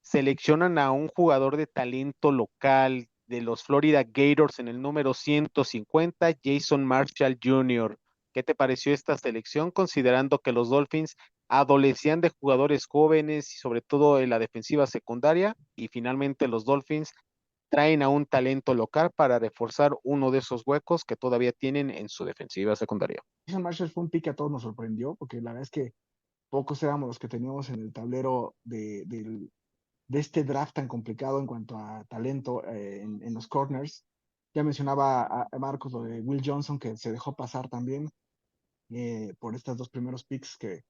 seleccionan a un jugador de talento local de los Florida Gators en el número 150, Jason Marshall Jr. ¿Qué te pareció esta selección considerando que los Dolphins adolecían de jugadores jóvenes y sobre todo en la defensiva secundaria y finalmente los Dolphins traen a un talento local para reforzar uno de esos huecos que todavía tienen en su defensiva secundaria? Jason Marshall fue un pick que a todos nos sorprendió, porque la verdad es que pocos éramos los que teníamos en el tablero de este draft tan complicado en cuanto a talento en los corners. Ya mencionaba a Marcos lo de Will Johnson, que se dejó pasar también por estos dos primeros picks que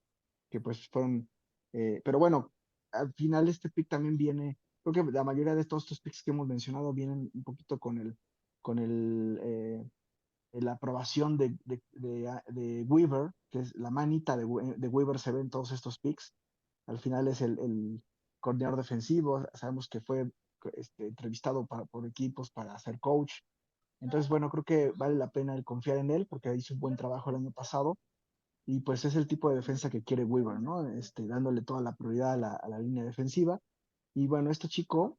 pues fueron, pero bueno, al final este pick también viene, creo que la mayoría de todos estos picks que hemos mencionado vienen un poquito con la aprobación de Weaver, que es la manita de Weaver se ve en todos estos picks. Al final es el coordinador defensivo, sabemos que fue entrevistado por equipos para ser coach. Entonces, bueno, creo que vale la pena el confiar en él porque hizo un buen trabajo el año pasado y pues es el tipo de defensa que quiere Weaver, ¿no? Dándole toda la prioridad a la línea defensiva. Y bueno, este chico,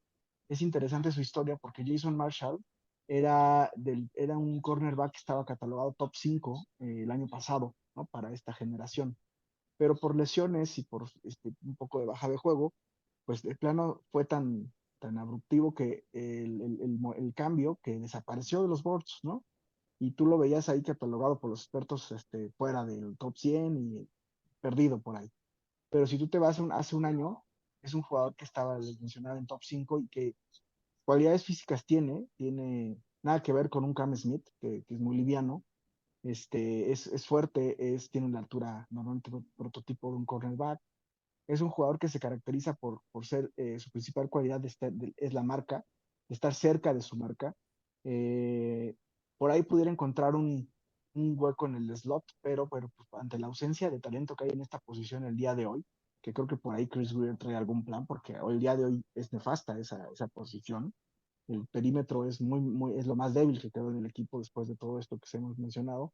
es interesante su historia porque Jason Marshall era un cornerback que estaba catalogado top 5 el año pasado, ¿no? Para esta generación. pero por lesiones y por un poco de baja de juego, pues de plano fue tan abruptivo que el cambio que desapareció de los boards, ¿no? Y tú lo veías ahí catalogado por los expertos fuera del top 100 y perdido por ahí. Pero si tú te vas hace un año, es un jugador que estaba mencionado en top 5 y que cualidades físicas tiene nada que ver con un Cam Smith, que es muy liviano, es fuerte, tiene una altura normalmente prototipo de un cornerback, es un jugador que se caracteriza por ser, su principal cualidad es la marca, de estar cerca de su marca. Eh, por ahí pudiera encontrar un hueco en el slot, pero bueno, pues, ante la ausencia de talento que hay en esta posición el día de hoy, que creo que por ahí Chris Greer trae algún plan, porque hoy el día de hoy es nefasta esa posición. El perímetro es lo más débil que quedó en el equipo después de todo esto que se hemos mencionado,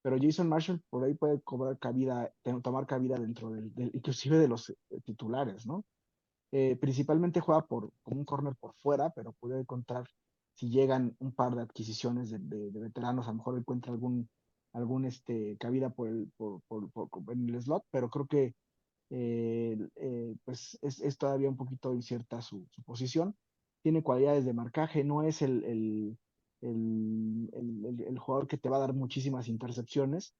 pero Jason Marshall por ahí puede cobrar cabida, tomar cabida dentro inclusive de los titulares, ¿no? Principalmente juega como un corner por fuera, pero puede encontrar, si llegan un par de adquisiciones de veteranos, a lo mejor encuentra algún cabida en el slot, pero creo que pues es todavía un poquito incierta su posición. Tiene cualidades de marcaje, no es el jugador que te va a dar muchísimas intercepciones,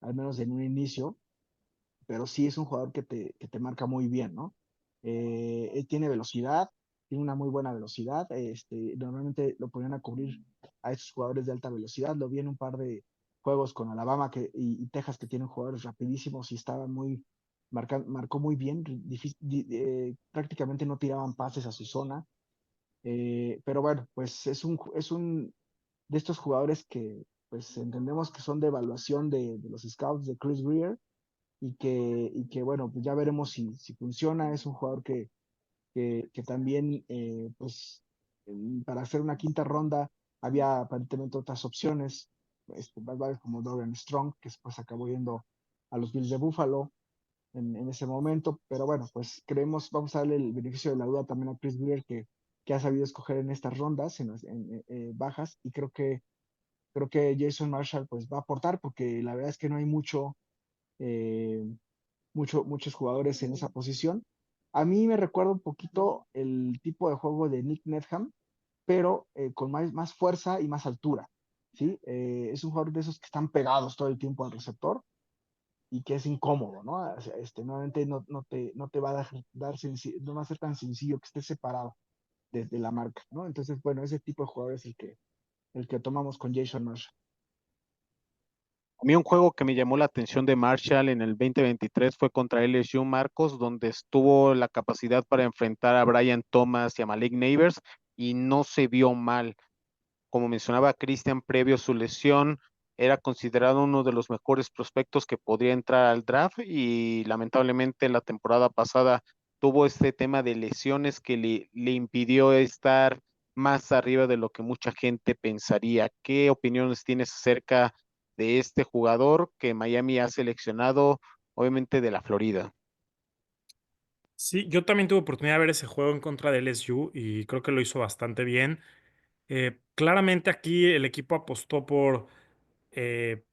al menos en un inicio, pero sí es un jugador que te marca muy bien, ¿no? Él tiene velocidad, tiene una muy buena velocidad. Normalmente lo ponían a cubrir a estos jugadores de alta velocidad. Lo vi en un par de juegos con Alabama y Texas que tienen jugadores rapidísimos y estaban marcó muy bien. Prácticamente no tiraban pases a su zona. Pero bueno, pues es un de estos jugadores que pues entendemos que son de evaluación de los scouts de Chris Greer y que bueno, pues ya veremos si funciona. Es un jugador que también, pues, para hacer una quinta ronda había aparentemente otras opciones, más varios como Dorian Strong, que después acabó yendo a los Bills de Buffalo en ese momento, pero bueno, pues vamos a darle el beneficio de la duda también a Chris Greer, que ha sabido escoger en estas rondas, bajas, y creo que Jason Marshall pues va a aportar, porque la verdad es que no hay eh, muchos jugadores en esa posición. A mí me recuerda un poquito el tipo de juego de Nick Needham, pero con más fuerza y más altura, ¿sí? Es un jugador de esos que están pegados todo el tiempo al receptor y que es incómodo, ¿no? O sea, nuevamente no te va a no va a ser tan sencillo que esté separado desde la marca, ¿no? Entonces, bueno, ese tipo de jugador es el que tomamos con Jason Marshall. A mí un juego que me llamó la atención de Marshall en el 2023 fue contra LSU Marcos, donde estuvo la capacidad para enfrentar a Brian Thomas y a Malik Neighbors y no se vio mal. Como mencionaba Christian, previo a su lesión, era considerado uno de los mejores prospectos que podría entrar al draft y lamentablemente la temporada pasada tuvo este tema de lesiones que le impidió estar más arriba de lo que mucha gente pensaría. ¿Qué opiniones tienes acerca de este jugador que Miami ha seleccionado, obviamente de la Florida? Sí, yo también tuve oportunidad de ver ese juego en contra de LSU y creo que lo hizo bastante bien. Claramente aquí el equipo apostó por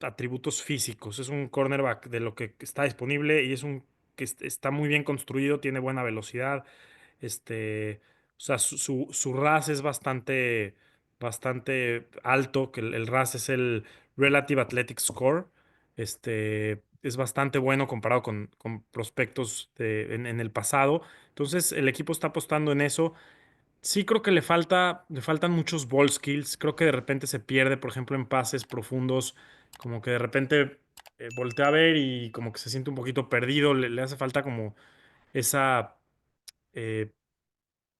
atributos físicos. Es un cornerback de lo que está disponible y es un que está muy bien construido, tiene buena velocidad. O sea, su RAS es bastante alto, que el RAS es el Relative Athletic Score. Es bastante bueno comparado con prospectos en el pasado. Entonces, el equipo está apostando en eso. Sí, creo que le faltan muchos ball skills. Creo que de repente se pierde, por ejemplo, en pases profundos, como que de repente voltea a ver y como que se siente un poquito perdido. Le hace falta como esa, eh,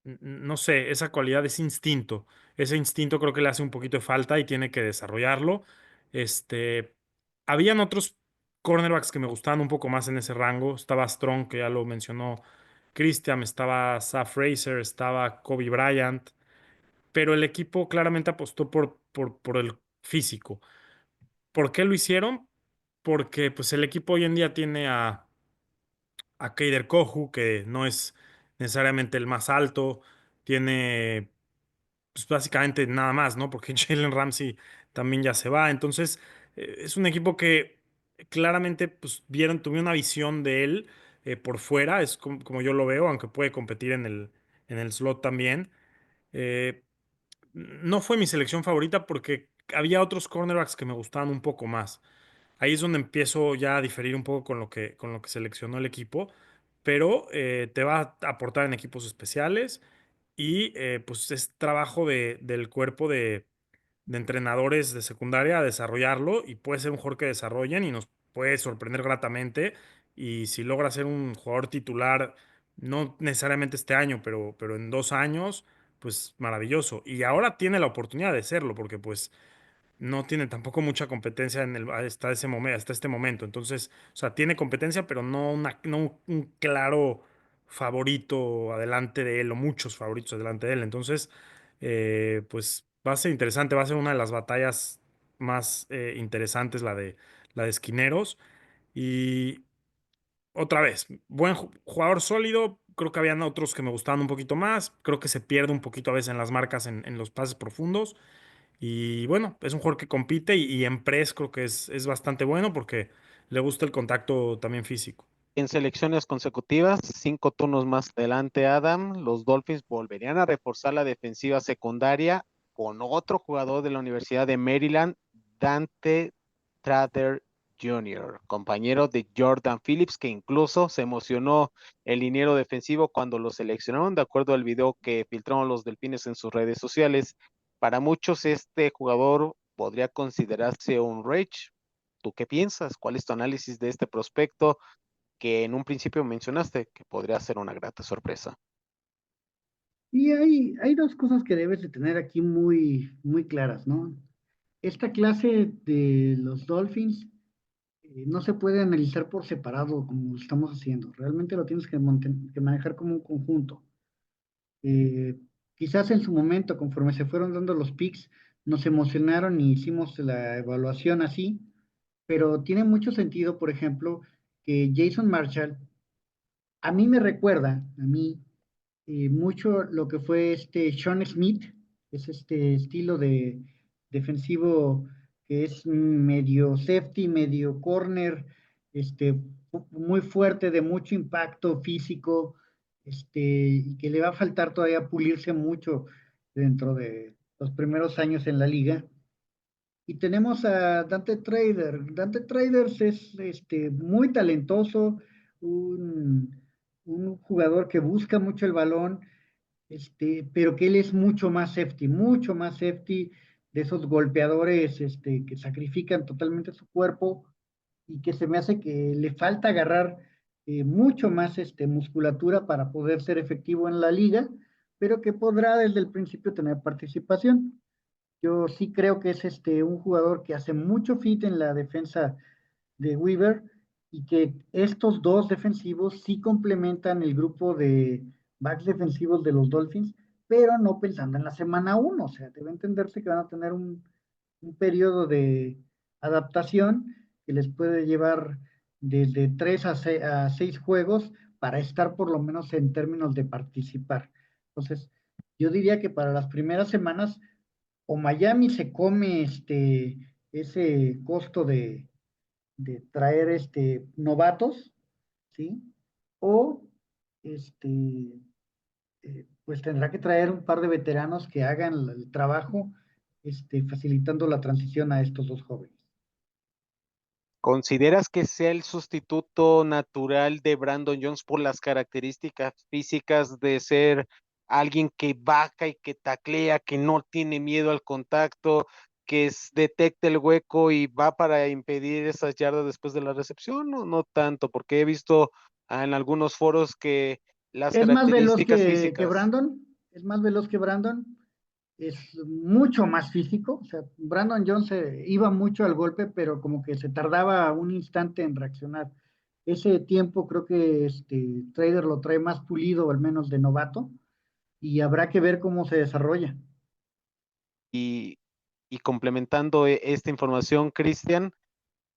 no sé, esa cualidad, ese instinto. Ese instinto creo que le hace un poquito de falta y tiene que desarrollarlo. Este, habían otros cornerbacks que me gustaban un poco más en ese rango. Estaba Strong, que ya lo mencionó Christian, estaba Saf Fraser, estaba Kobe Bryant, pero el equipo claramente apostó por el físico. ¿Por qué lo hicieron? Porque pues el equipo hoy en día tiene a Keider Kohu, que no es necesariamente el más alto, tiene pues básicamente nada más, ¿no? Porque Jalen Ramsey también ya se va. Entonces, es un equipo que claramente pues tuvieron una visión de él por fuera, es como yo lo veo, aunque puede competir en el slot también. Eh, no fue mi selección favorita porque había otros cornerbacks que me gustaban un poco más. Ahí es donde empiezo ya a diferir un poco con lo que seleccionó el equipo, pero te va a aportar en equipos especiales y pues es trabajo del cuerpo de entrenadores de secundaria a desarrollarlo y puede ser un jugador que desarrollen y nos puede sorprender gratamente. Y si logra ser un jugador titular, no necesariamente este año, pero en 2 años, pues maravilloso. Y ahora tiene la oportunidad de serlo, porque pues no tiene tampoco mucha competencia hasta este momento. Entonces, o sea, tiene competencia, pero no un claro favorito adelante de él, o muchos favoritos adelante de él. Entonces, pues va a ser interesante, va a ser una de las batallas más interesantes, la de esquineros. Y otra vez, jugador sólido. Creo que habían otros que me gustaban un poquito más. Creo que se pierde un poquito a veces en las marcas, en los pases profundos. Y bueno, es un jugador que compite y en press creo que es bastante bueno porque le gusta el contacto también físico. En selecciones consecutivas, 5 turnos más adelante, Adam, los Dolphins volverían a reforzar la defensiva secundaria con otro jugador de la Universidad de Maryland, Dante Trader Jr., compañero de Jordan Phillips, que incluso se emocionó el liniero defensivo cuando lo seleccionaron, de acuerdo al video que filtraron los Delfines en sus redes sociales. Para muchos, este jugador podría considerarse un reach. ¿Tú qué piensas? ¿Cuál es tu análisis de este prospecto que en un principio mencionaste que podría ser una grata sorpresa? Y hay dos cosas que debes de tener aquí muy claras, ¿no? Esta clase de los Dolphins no se puede analizar por separado como lo estamos haciendo. Realmente lo tienes que manejar como un conjunto. Eh, Quizás en su momento, conforme se fueron dando los picks, nos emocionaron y hicimos la evaluación así, pero tiene mucho sentido, por ejemplo, que Jason Marshall a mí me recuerda, a mí, mucho lo que fue este Sean Smith, es este estilo de defensivo que es medio safety, medio corner, muy fuerte, de mucho impacto físico, y que le va a faltar todavía pulirse mucho dentro de los primeros años en la liga. Y tenemos a Dante Trader. Dante Traders es muy talentoso, un, un jugador que busca mucho el balón, pero que él es mucho más safety de esos golpeadores que sacrifican totalmente su cuerpo y que se me hace que le falta agarrar mucho más musculatura para poder ser efectivo en la liga, pero que podrá desde el principio tener participación. Yo sí creo que es un jugador que hace mucho fit en la defensa de Weaver y que estos dos defensivos sí complementan el grupo de backs defensivos de los Dolphins, pero no pensando en la semana 1. O sea, debe entenderse que van a tener un periodo de adaptación que les puede llevar desde 3 a 6 juegos para estar por lo menos en términos de participar. Entonces, yo diría que para las primeras semanas o Miami se come ese costo de traer novatos, ¿sí? O este, pues tendrá que traer un par de veteranos que hagan el trabajo, facilitando la transición a estos dos jóvenes. ¿Consideras que sea el sustituto natural de Brandon Jones por las características físicas de ser alguien que baja y que taclea, que no tiene miedo al contacto, que detecta el hueco y va para impedir esas yardas después de la recepción? No, no tanto, porque he visto en algunos foros que las Es más veloz características que físicas. Brandon, es más veloz que Brandon, es mucho más físico. O sea, Brandon Jones iba mucho al golpe, pero como que se tardaba un instante en reaccionar. Ese tiempo creo que Trader lo trae más pulido, al menos de novato, y habrá que ver cómo se desarrolla. Y, y complementando esta información, Cristian,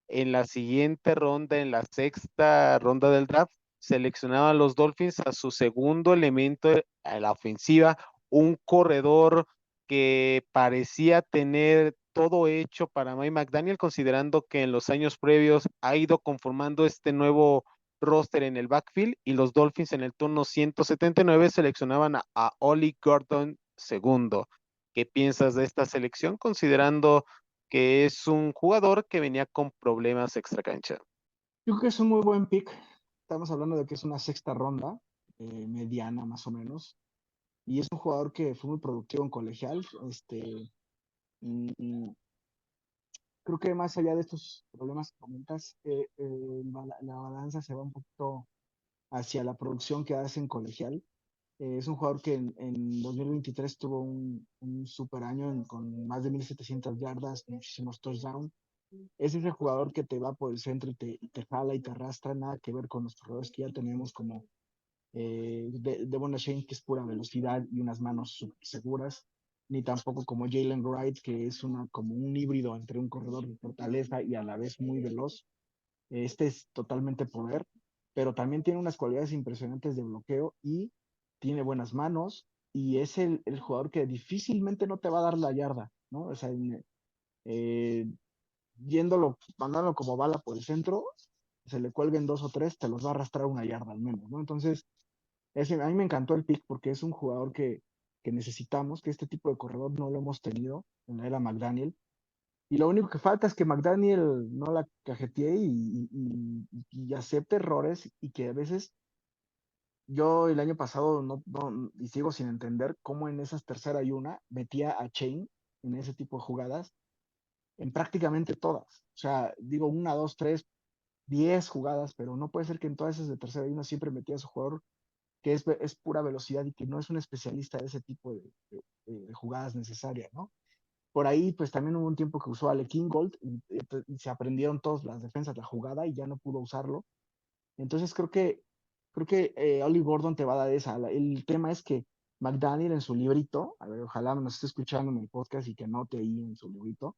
en la siguiente ronda, en la sexta ronda del draft, seleccionaban los Dolphins a su segundo elemento a la ofensiva, un corredor que parecía tener todo hecho para Mike McDaniel, considerando que en los años previos ha ido conformando este nuevo roster en el backfield y los Dolphins en el turno 179 seleccionaban a Ollie Gordon segundo. ¿Qué piensas de esta selección, considerando que es un jugador que venía con problemas extracancha? Yo creo que es un muy buen pick. Estamos hablando de que es una sexta ronda, mediana más o menos. Y es un jugador que fue muy productivo en colegial. Y creo que más allá de estos problemas que comentas, la balanza se va un poquito hacia la producción que hace en colegial. Es un jugador que en 2023 tuvo un super año con más de 1,700 yardas, muchísimos touchdowns. Es ese jugador que te va por el centro y te jala y te arrastra, nada que ver con los jugadores que ya tenemos como Devon Achane, que es pura velocidad y unas manos súper seguras, ni tampoco como Jalen Wright, que es como un híbrido entre un corredor de fortaleza y a la vez muy veloz. Este es totalmente poder, pero también tiene unas cualidades impresionantes de bloqueo y tiene buenas manos y es el jugador que difícilmente no te va a dar la yarda, ¿no? O sea, eh, mandándolo como bala por el centro, se le cuelguen dos o tres, te los va a arrastrar una yarda al menos, ¿no? Entonces, a mí me encantó el pick porque es un jugador que necesitamos, que este tipo de corredor no lo hemos tenido en la era McDaniel. Y lo único que falta es que McDaniel no la cajetee y acepte errores y que a veces yo el año pasado y sigo sin entender cómo en esas tercera y una metía a Chain en ese tipo de jugadas en prácticamente todas. O sea, digo una, dos, tres, 10 jugadas, pero no puede ser que en todas esas de tercera y una siempre metía a su jugador que es pura velocidad y que no es un especialista de ese tipo de jugadas necesarias, ¿no? Por ahí, pues también hubo un tiempo que usó a Alec Ingold y se aprendieron todas las defensas de la jugada y ya no pudo usarlo. Entonces creo que Ollie Gordon te va a dar esa. El tema es que McDaniel en su librito, a ver, ojalá nos esté escuchando en el podcast y que anote ahí en su librito,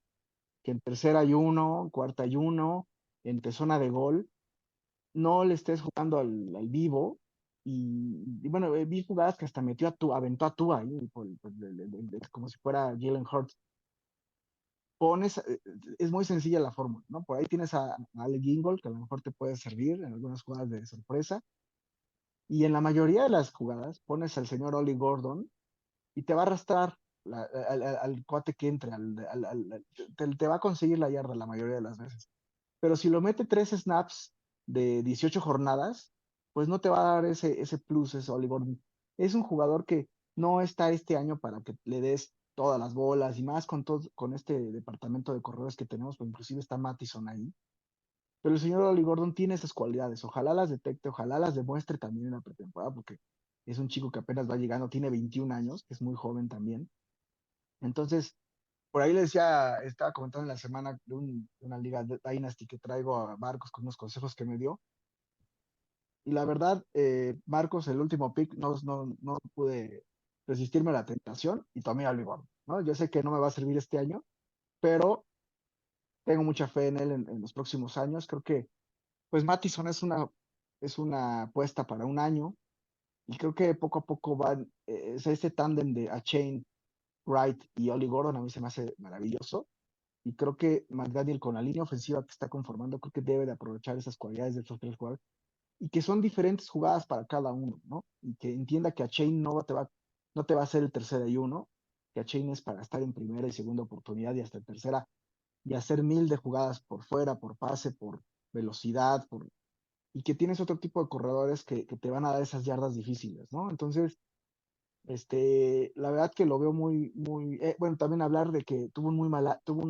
que en tercera hay uno, cuarta hay uno, entre zona de gol, no le estés jugando al vivo. Y bueno, vi jugadas que hasta aventó a Tua ahí, como si fuera Jalen Hurts. Es muy sencilla la fórmula, ¿no? Por ahí tienes a Alec Ingold, que a lo mejor te puede servir en algunas jugadas de sorpresa. Y en la mayoría de las jugadas pones al señor Ollie Gordon y te va a arrastrar al cuate que entre, te va a conseguir la yarda la mayoría de las veces. Pero si lo mete 3 snaps de 18 jornadas, pues no te va a dar ese plus, ese Ollie Gordon. Es un jugador que no está este año para que le des todas las bolas y más con este departamento de corredores que tenemos, pues inclusive está Mattison ahí. Pero el señor Ollie Gordon tiene esas cualidades. Ojalá las detecte, ojalá las demuestre también en la pretemporada, porque es un chico que apenas va llegando, tiene 21 años, que es muy joven también. Entonces, por ahí le decía, estaba comentando en la semana de una liga de Dynasty que traigo a Marcos con unos consejos que me dio. Y la verdad, Marcos, el último pick, no pude resistirme a la tentación y tomé a Ollie Gordon, ¿no? Yo sé que no me va a servir este año, pero tengo mucha fe en él en los próximos años. Creo que pues Mattison es una apuesta para un año y creo que poco a poco van, este tándem de Achane, Wright y Ollie Gordon a mí se me hace maravilloso y creo que McDaniel con la línea ofensiva que está conformando creo que debe de aprovechar esas cualidades de estos tres jugadores y que son diferentes jugadas para cada uno, ¿no? Y que entienda que Achane no te va a hacer el tercera y uno, que Achane es para estar en primera y segunda oportunidad y hasta en tercera y hacer 1,000 de jugadas por fuera, por pase, por velocidad, y que tienes otro tipo de corredores que te van a dar esas yardas difíciles, ¿no? Entonces, la verdad que lo veo muy, muy, bueno, también hablar de que tuvo un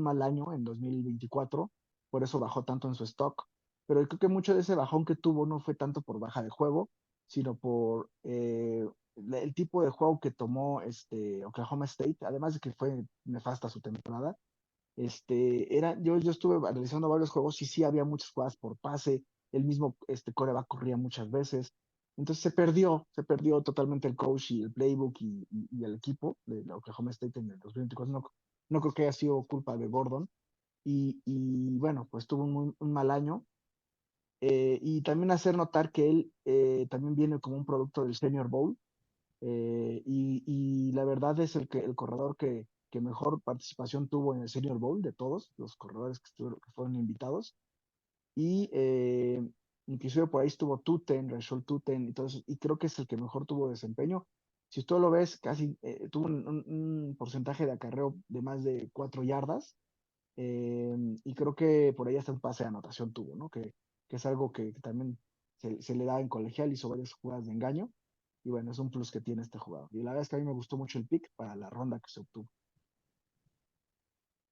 mal año en 2024, por eso bajó tanto en su stock, pero creo que mucho de ese bajón que tuvo no fue tanto por baja de juego, sino por el tipo de juego que tomó Oklahoma State, además de que fue nefasta su temporada. Yo estuve analizando varios juegos y sí había muchas jugadas por pase, el mismo coreback corría muchas veces, entonces se perdió totalmente el coach y el playbook y el equipo de la Oklahoma State en el 2024. No creo que haya sido culpa de Gordon y bueno, pues tuvo un mal año. Y también hacer notar que él también viene como un producto del Senior Bowl, y la verdad es el corredor que mejor participación tuvo en el Senior Bowl de todos los corredores que fueron invitados. Y inclusive por ahí estuvo Tuten, Rashol Tuten y todo eso, y creo que es el que mejor tuvo desempeño. Si tú lo ves, casi tuvo un porcentaje de acarreo de más de 4 yardas, y creo que por ahí hasta un pase de anotación tuvo, ¿no? Que es algo que también se le da en colegial, hizo varias jugadas de engaño, y bueno, es un plus que tiene este jugador. Y la verdad es que a mí me gustó mucho el pick para la ronda que se obtuvo.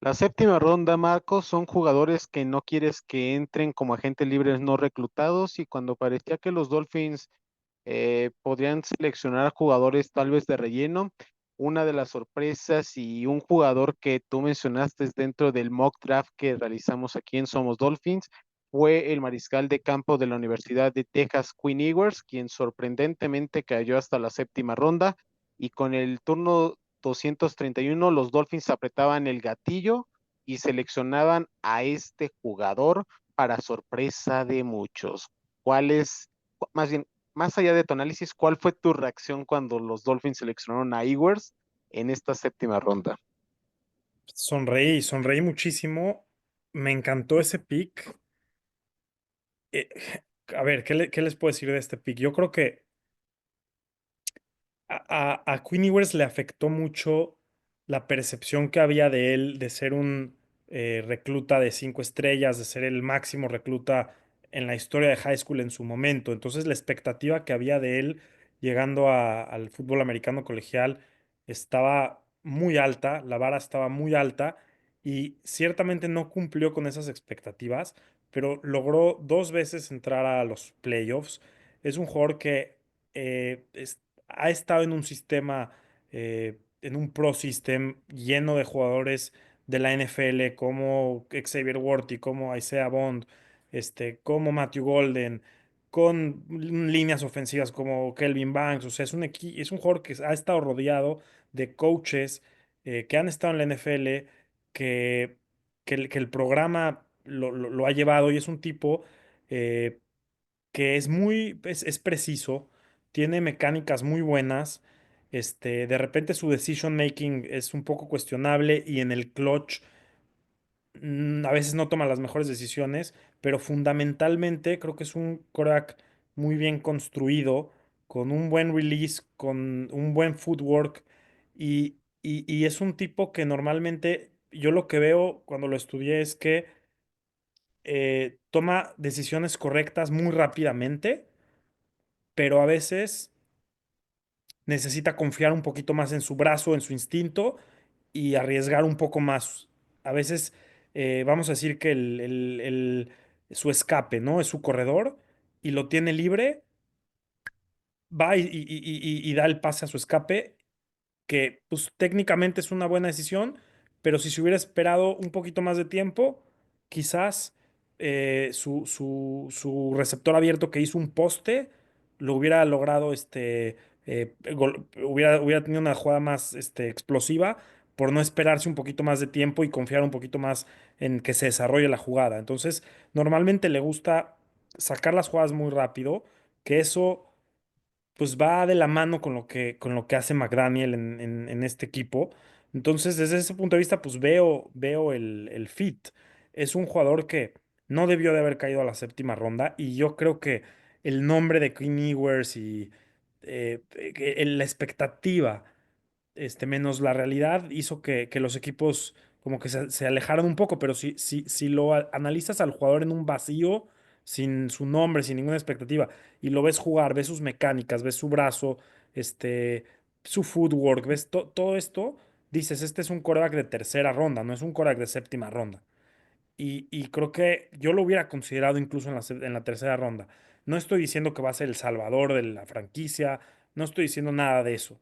La séptima ronda, Marcos, son jugadores que no quieres que entren como agentes libres no reclutados y cuando parecía que los Dolphins podrían seleccionar jugadores tal vez de relleno, una de las sorpresas y un jugador que tú mencionaste dentro del mock draft que realizamos aquí en Somos Dolphins fue el mariscal de campo de la Universidad de Texas, Quinn Ewers, quien sorprendentemente cayó hasta la séptima ronda y con el turno 231 los Dolphins apretaban el gatillo y seleccionaban a este jugador para sorpresa de muchos. ¿Cuál es, más bien, más allá de tu análisis, cuál fue tu reacción cuando los Dolphins seleccionaron a Ewers en esta séptima ronda? Sonreí, sonreí muchísimo. Me encantó ese pick. Eh, a ver, ¿qué les puedo decir de este pick? Yo creo que a Quinn Ewers le afectó mucho la percepción que había de él de ser un recluta de 5 estrellas, de ser el máximo recluta en la historia de high school en su momento. Entonces, la expectativa que había de él llegando al fútbol americano colegial estaba muy alta, la vara estaba muy alta y ciertamente no cumplió con esas expectativas, pero logró 2 veces entrar a los playoffs. Es un jugador que ha estado en un sistema, en un pro system lleno de jugadores de la NFL como Xavier Worthy, como Isaiah Bond, como Matthew Golden, con líneas ofensivas como Kelvin Banks. O sea, es un jugador que ha estado rodeado de coaches que han estado en la NFL, que, que el programa lo ha llevado y es un tipo eh, que es preciso, tiene mecánicas muy buenas. De repente su decision making es un poco cuestionable y en el clutch a veces no toma las mejores decisiones, pero fundamentalmente creo que es un quarterback muy bien construido, con un buen release, con un buen footwork y es un tipo que normalmente yo lo que veo cuando lo estudié es que toma decisiones correctas muy rápidamente, pero a veces necesita confiar un poquito más en su brazo, en su instinto y arriesgar un poco más. A veces, vamos a decir que su escape, ¿no? Es su corredor y lo tiene libre, va y da el pase a su escape que pues técnicamente es una buena decisión, pero si se hubiera esperado un poquito más de tiempo, quizás su receptor abierto que hizo un poste lo hubiera logrado, hubiera tenido una jugada más explosiva por no esperarse un poquito más de tiempo y confiar un poquito más en que se desarrolle la jugada. Entonces, normalmente le gusta sacar las jugadas muy rápido, que eso pues va de la mano con lo que hace McDaniel en este equipo. Entonces, desde ese punto de vista, pues veo el fit. Es un jugador que no debió de haber caído a la séptima ronda y yo creo que el nombre de Queen Ewers y la expectativa menos la realidad hizo que los equipos como que se alejaron un poco, pero si lo analizas al jugador en un vacío, sin su nombre, sin ninguna expectativa, y lo ves jugar, ves sus mecánicas, ves su brazo, este, su footwork, ves todo esto, dices, este es un quarterback de tercera ronda, no es un quarterback de séptima ronda. Y creo que yo lo hubiera considerado incluso en la tercera ronda. No estoy diciendo que va a ser el salvador de la franquicia, no estoy diciendo nada de eso.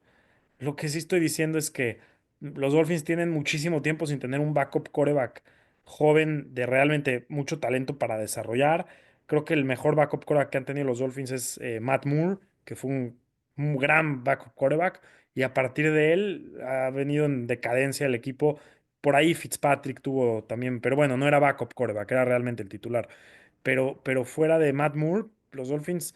Lo que sí estoy diciendo es que los Dolphins tienen muchísimo tiempo sin tener un backup quarterback joven de realmente mucho talento para desarrollar. Creo que el mejor backup quarterback que han tenido los Dolphins es Matt Moore, que fue un gran backup quarterback, y a partir de él ha venido en decadencia el equipo. Por ahí Fitzpatrick tuvo también, pero bueno, no era backup quarterback, era realmente el titular. Pero fuera de Matt Moore, los Dolphins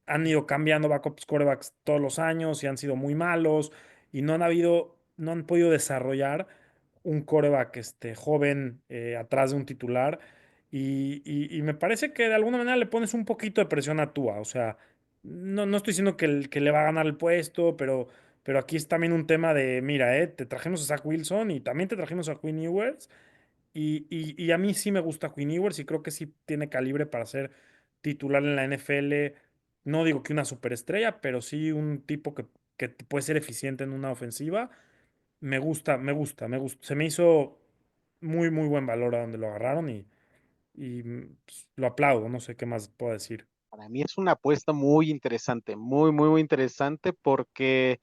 han ido cambiando backups quarterbacks todos los años y han sido muy malos y no han habido no han podido desarrollar un quarterback joven atrás de un titular. Y me parece que de alguna manera le pones un poquito de presión a Tua. O sea, no estoy diciendo que le va a ganar el puesto, pero aquí es también un tema de, mira, te trajimos a Zach Wilson y también te trajimos a Quinn Ewers. Y a mí sí me gusta Quinn Ewers y creo que sí tiene calibre para ser titular en la NFL. No digo que una superestrella, pero sí un tipo que puede ser eficiente en una ofensiva. Me gusta, me gusta, me gusta. Se me hizo muy, muy buen valor a donde lo agarraron y pues, lo aplaudo. No sé qué más puedo decir. Para mí es una apuesta muy interesante, muy, muy, muy interesante porque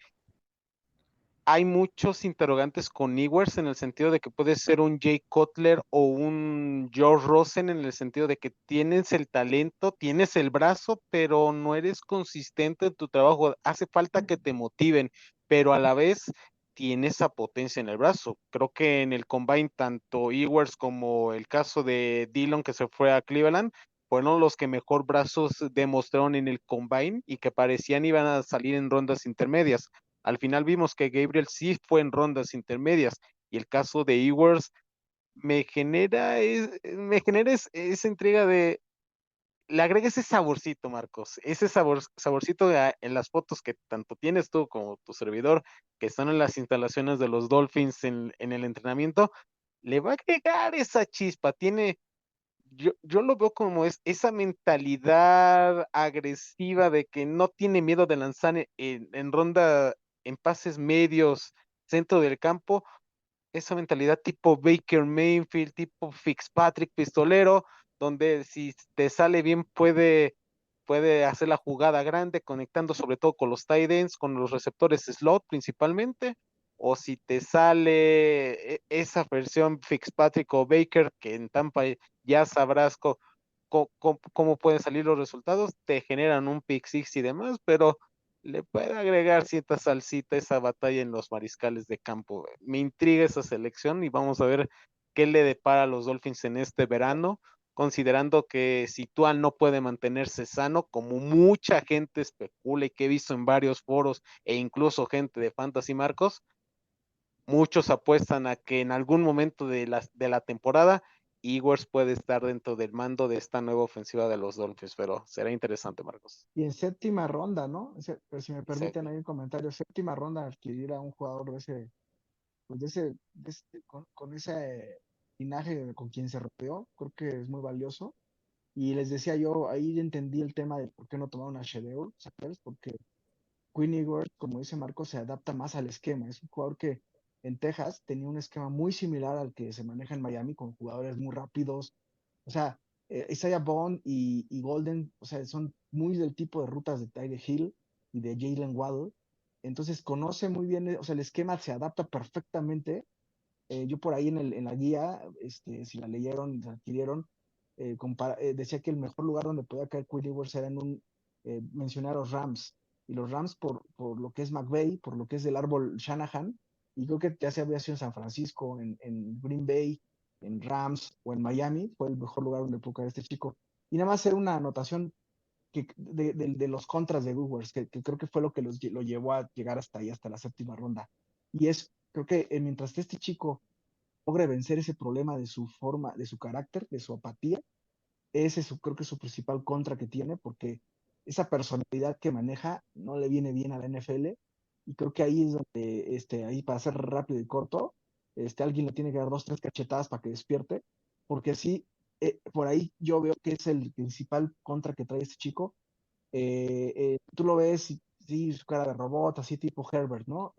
hay muchos interrogantes con Ewers en el sentido de que puede ser un Jay Cutler o un George Rosen en el sentido de que tienes el talento, tienes el brazo, pero no eres consistente en tu trabajo. Hace falta que te motiven, pero a la vez tienes esa potencia en el brazo. Creo que en el combine, tanto Ewers como el caso de Dillon que se fue a Cleveland, fueron los que mejor brazos demostraron en el combine y que parecían iban a salir en rondas intermedias. Al final vimos que Gabriel sí fue en rondas intermedias y el caso de Ewers esa intriga de, le agrega ese saborcito, Marcos, ese saborcito en las fotos que tanto tienes tú como tu servidor, que están en las instalaciones de los Dolphins en el entrenamiento, le va a agregar esa chispa, yo lo veo como esa mentalidad agresiva de que no tiene miedo de lanzar en ronda, en pases medios, centro del campo, esa mentalidad tipo Baker Mayfield, tipo Fitzpatrick pistolero, donde si te sale bien puede hacer la jugada grande, conectando sobre todo con los tight ends, con los receptores slot principalmente, o si te sale esa versión Fitzpatrick o Baker, que en Tampa ya sabrás cómo pueden salir los resultados, te generan un pick six y demás, pero le puede agregar cierta salsita a esa batalla en los mariscales de campo. Me intriga esa selección y vamos a ver qué le depara a los Dolphins en este verano, considerando que si Tua no puede mantenerse sano, como mucha gente especula y que he visto en varios foros e incluso gente de Fantasy Marcos, muchos apuestan a que en algún momento de la temporada Ewers puede estar dentro del mando de esta nueva ofensiva de los Dolphins, pero será interesante, Marcos. Y en séptima ronda, ¿no? Pero si me Sí. permiten ahí un comentario, séptima ronda adquirir a un jugador de ese, pues con ese linaje con quien se rodeó, creo que es muy valioso. Y les decía yo, ahí entendí el tema de por qué no tomaron a Shedeur, ¿sabes? Porque Quinn Ewers, como dice Marco, se adapta más al esquema. Es un jugador que en Texas tenía un esquema muy similar al que se maneja en Miami, con jugadores muy rápidos. O sea, Isaiah Bond y Golden, o sea, son muy del tipo de rutas de Tyler Hill y de Jalen Waddle. Entonces conoce muy bien, o sea, el esquema se adapta perfectamente. Yo por ahí en la guía, si la leyeron, la adquirieron, decía que el mejor lugar donde podía caer Quinn Ewers era mencionar a los Rams. Y los Rams por lo que es McVay, por lo que es del árbol Shanahan, y creo que ya se había sido en San Francisco, en Green Bay, en Rams o en Miami, fue el mejor lugar donde pudo caer este chico. Y nada más hacer una anotación de los contras de Ewers, que creo que fue lo que lo llevó a llegar hasta ahí, hasta la séptima ronda. Y creo que mientras que este chico logre vencer ese problema de su forma, de su carácter, de su apatía, creo que es su principal contra que tiene, porque esa personalidad que maneja no le viene bien a la NFL, y creo que ahí es donde, ahí para ser rápido y corto, alguien le tiene que dar dos, tres cachetadas para que despierte, porque sí, por ahí yo veo que es el principal contra que trae este chico. Tú lo ves, y, sí, su cara de robot, así tipo Herbert, ¿no?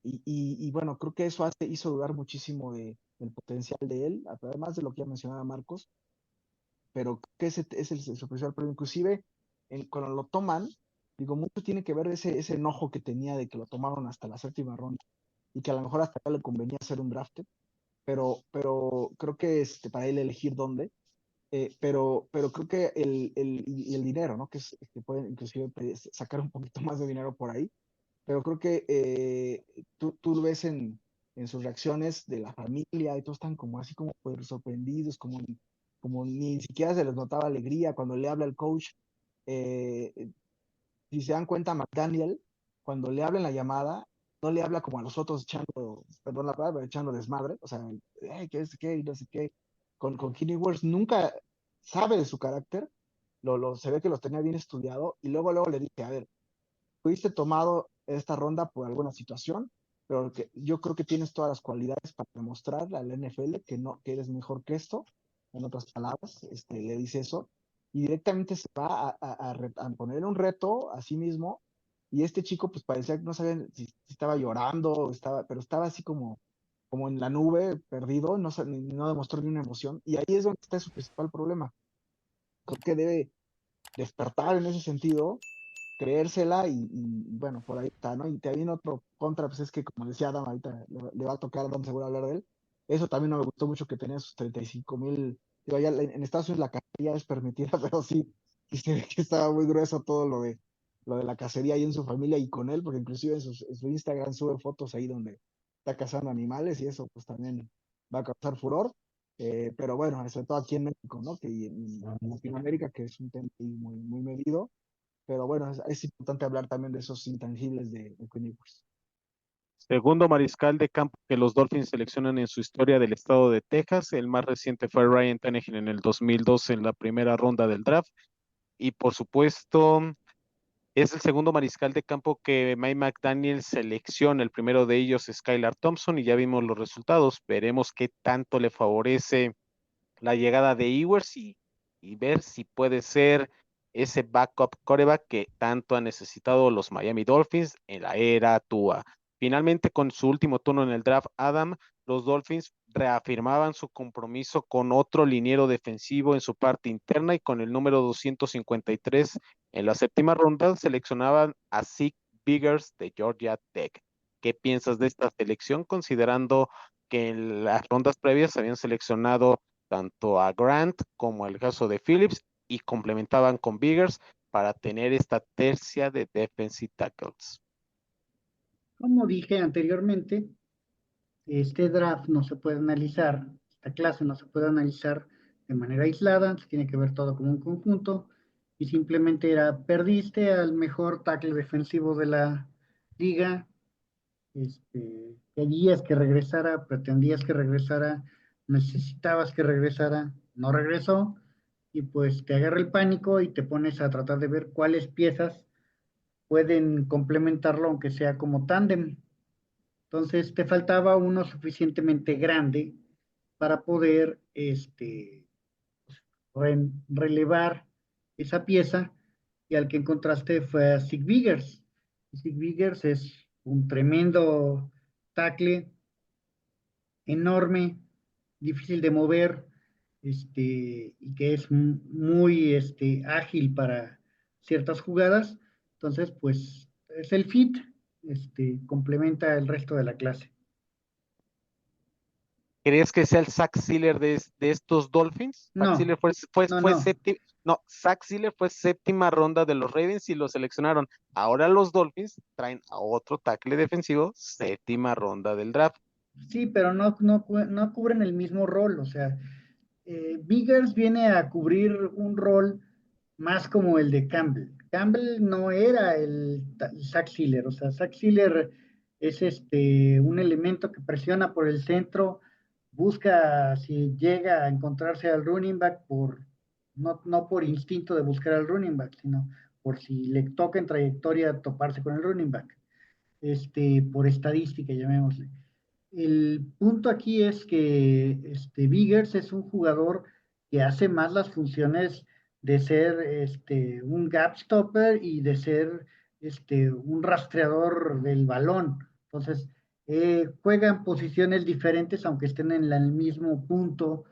Y bueno, creo que eso hizo dudar muchísimo del potencial de él, además de lo que ya mencionaba Marcos, pero creo que ese es su principal problema. Inclusive, cuando lo toman, digo, mucho tiene que ver ese enojo que tenía de que lo tomaron hasta la séptima ronda y que a lo mejor hasta acá le convenía hacer un draft, pero creo que para él elegir dónde, pero creo que y el dinero, ¿no? Que pueden inclusive sacar un poquito más de dinero por ahí, pero creo que tú lo ves en sus reacciones de la familia y todos están como así como pues, sorprendidos, como ni siquiera se les notaba alegría cuando le habla el coach. eh, si se dan cuenta, McDaniel, cuando le habla en la llamada, no le habla como a los otros echando, perdón la palabra, echando desmadre, o sea, ¿qué es qué? Y no sé qué. Con Kenny Wars nunca sabe de su carácter, se ve que los tenía bien estudiado, y luego le dije, a ver, fuiste tomado esta ronda por alguna situación, pero yo creo que tienes todas las cualidades para demostrarle al NFL que no, que eres mejor que esto, en otras palabras, le dice eso, y directamente se va a poner un reto a sí mismo, y este chico pues parecía que no sabía si estaba llorando, pero estaba así como en la nube, perdido, no demostró ni una emoción, y ahí es donde está su principal problema. Creo que debe despertar en ese sentido, creérsela bueno, por ahí está, ¿no? Y también otro contra, pues es que como decía Adam, ahorita le va a tocar a Adam seguro hablar de él. Eso también no me gustó mucho que tenía sus 35,000. Digo, allá en Estados Unidos la cacería es permitida, pero sí se ve que estaba muy grueso todo lo de la cacería ahí en su familia y con él, porque inclusive en su Instagram sube fotos ahí donde está cazando animales y eso pues también va a causar furor. Pero bueno, sobre todo aquí en México, ¿no? Que y en Latinoamérica, que es un tema ahí muy, muy medido, pero bueno, es importante hablar también de esos intangibles de Quinn Ewers. Segundo mariscal de campo que los Dolphins seleccionan en su historia del estado de Texas. El más reciente fue Ryan Tannehill en el 2012 en la primera ronda del draft. Y por supuesto, es el segundo mariscal de campo que Mike McDaniel selecciona. El primero de ellos es Skylar Thompson y ya vimos los resultados. Veremos qué tanto le favorece la llegada de Ewers y ver si puede ser ese backup quarterback que tanto han necesitado los Miami Dolphins en la era Tua. Finalmente, con su último turno en el draft, Adam, los Dolphins reafirmaban su compromiso con otro liniero defensivo en su parte interna y con el número 253 en la séptima ronda seleccionaban a Zeke Biggers de Georgia Tech. ¿Qué piensas de esta selección considerando que en las rondas previas habían seleccionado tanto a Grant como el caso de Phillips y complementaban con Biggers para tener esta tercia de defensive tackles? Como dije anteriormente, este draft no se puede analizar, esta clase no se puede analizar de manera aislada, se tiene que ver todo como un conjunto, y simplemente perdiste al mejor tackle defensivo de la liga, querías que regresara, pretendías que regresara, necesitabas que regresara, no regresó, y pues te agarra el pánico y te pones a tratar de ver cuáles piezas pueden complementarlo, aunque sea como tándem. Entonces te faltaba uno suficientemente grande para poder relevar esa pieza, y al que encontraste fue a Sig Biggers. Sig Biggers es un tremendo tackle, enorme, difícil de mover, y que es muy ágil para ciertas jugadas. Entonces, pues es el fit, complementa el resto de la clase. ¿Crees que sea el Zach Sealer de estos Dolphins? Zach No, Sealer fue, no, fue no. séptima, no, Zach Sealer fue séptima ronda de los Ravens y lo seleccionaron. Ahora los Dolphins traen a otro tackle defensivo, séptima ronda del draft. Sí, pero no cubren el mismo rol. O sea, Biggers viene a cubrir un rol más como el de Campbell. Campbell no era el Zach Sealer. O sea, Zach Sealer es un elemento que presiona por el centro, busca si llega a encontrarse al running back no por instinto de buscar al running back, sino por si le toca en trayectoria toparse con el running back, por estadística, llamémosle. El punto aquí es que Biggers es un jugador que hace más las funciones de ser un gap stopper y de ser un rastreador del balón. Entonces, juegan posiciones diferentes, aunque estén en el mismo punto.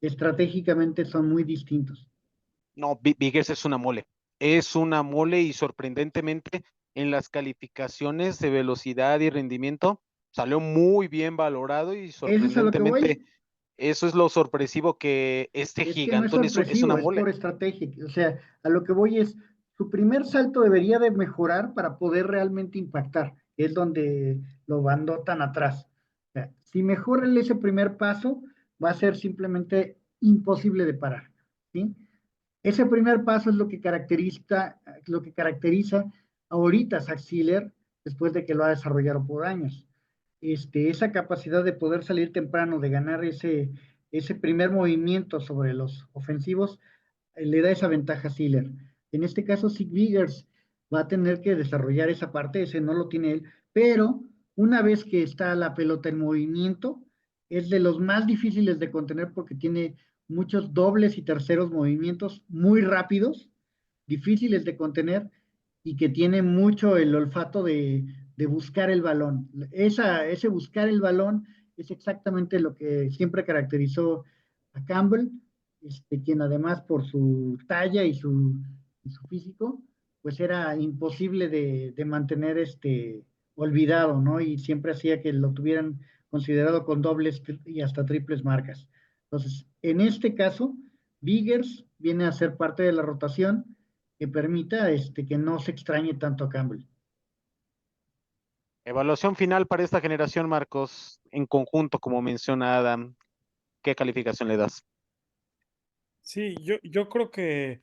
Estratégicamente son muy distintos. No, Biggers es una mole y sorprendentemente en las calificaciones de velocidad y rendimiento salió muy bien valorado y Eso es a lo que sorprendentemente voy. eso es lo sorpresivo que este Es que no es gigantón es una sorpresivo, es por mole. estrategia. O sea, a lo que voy es, su primer salto debería de mejorar para poder realmente impactar, que es donde lo mandó tan atrás. O sea, si mejora ese primer paso, va a ser simplemente imposible de parar, ¿sí? Ese primer paso es lo que caracteriza ahorita a Zach Sealer, después de que lo ha desarrollado por años. Esa capacidad de poder salir temprano, de ganar ese primer movimiento sobre los ofensivos, le da esa ventaja a Sealer. En este caso, Sig Biggers va a tener que desarrollar esa parte, ese no lo tiene él, pero una vez que está la pelota en movimiento, es de los más difíciles de contener porque tiene muchos dobles y terceros movimientos muy rápidos, difíciles de contener y que tiene mucho el olfato de buscar el balón. Ese buscar el balón es exactamente lo que siempre caracterizó a Campbell, quien además por su talla y su físico, pues era imposible de mantener olvidado, ¿no? Y siempre hacía que lo tuvieran considerado con dobles y hasta triples marcas. Entonces, en este caso, Biggers viene a ser parte de la rotación que permita que no se extrañe tanto a Campbell. Evaluación final para esta generación, Marcos, en conjunto, como menciona Adam, ¿qué calificación le das? Sí, yo creo que,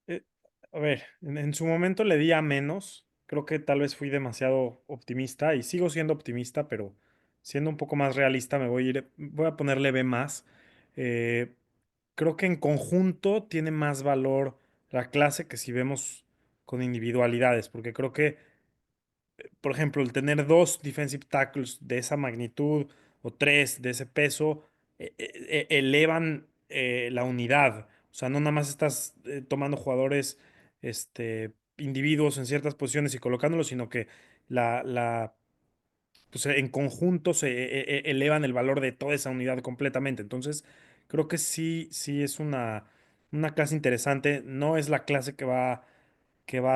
eh, a ver, en su momento le di a menos. Creo que tal vez fui demasiado optimista y sigo siendo optimista, pero siendo un poco más realista me voy a ponerle B más. Eh, Creo que en conjunto tiene más valor la clase que si vemos con individualidades, porque creo que, por ejemplo, el tener dos defensive tackles de esa magnitud o tres de ese peso elevan la unidad. O sea, no nada más estás tomando jugadores, individuos en ciertas posiciones y colocándolos, sino que la pues en conjunto se elevan el valor de toda esa unidad completamente. Entonces, creo que sí, sí es una clase interesante. No es la clase que va,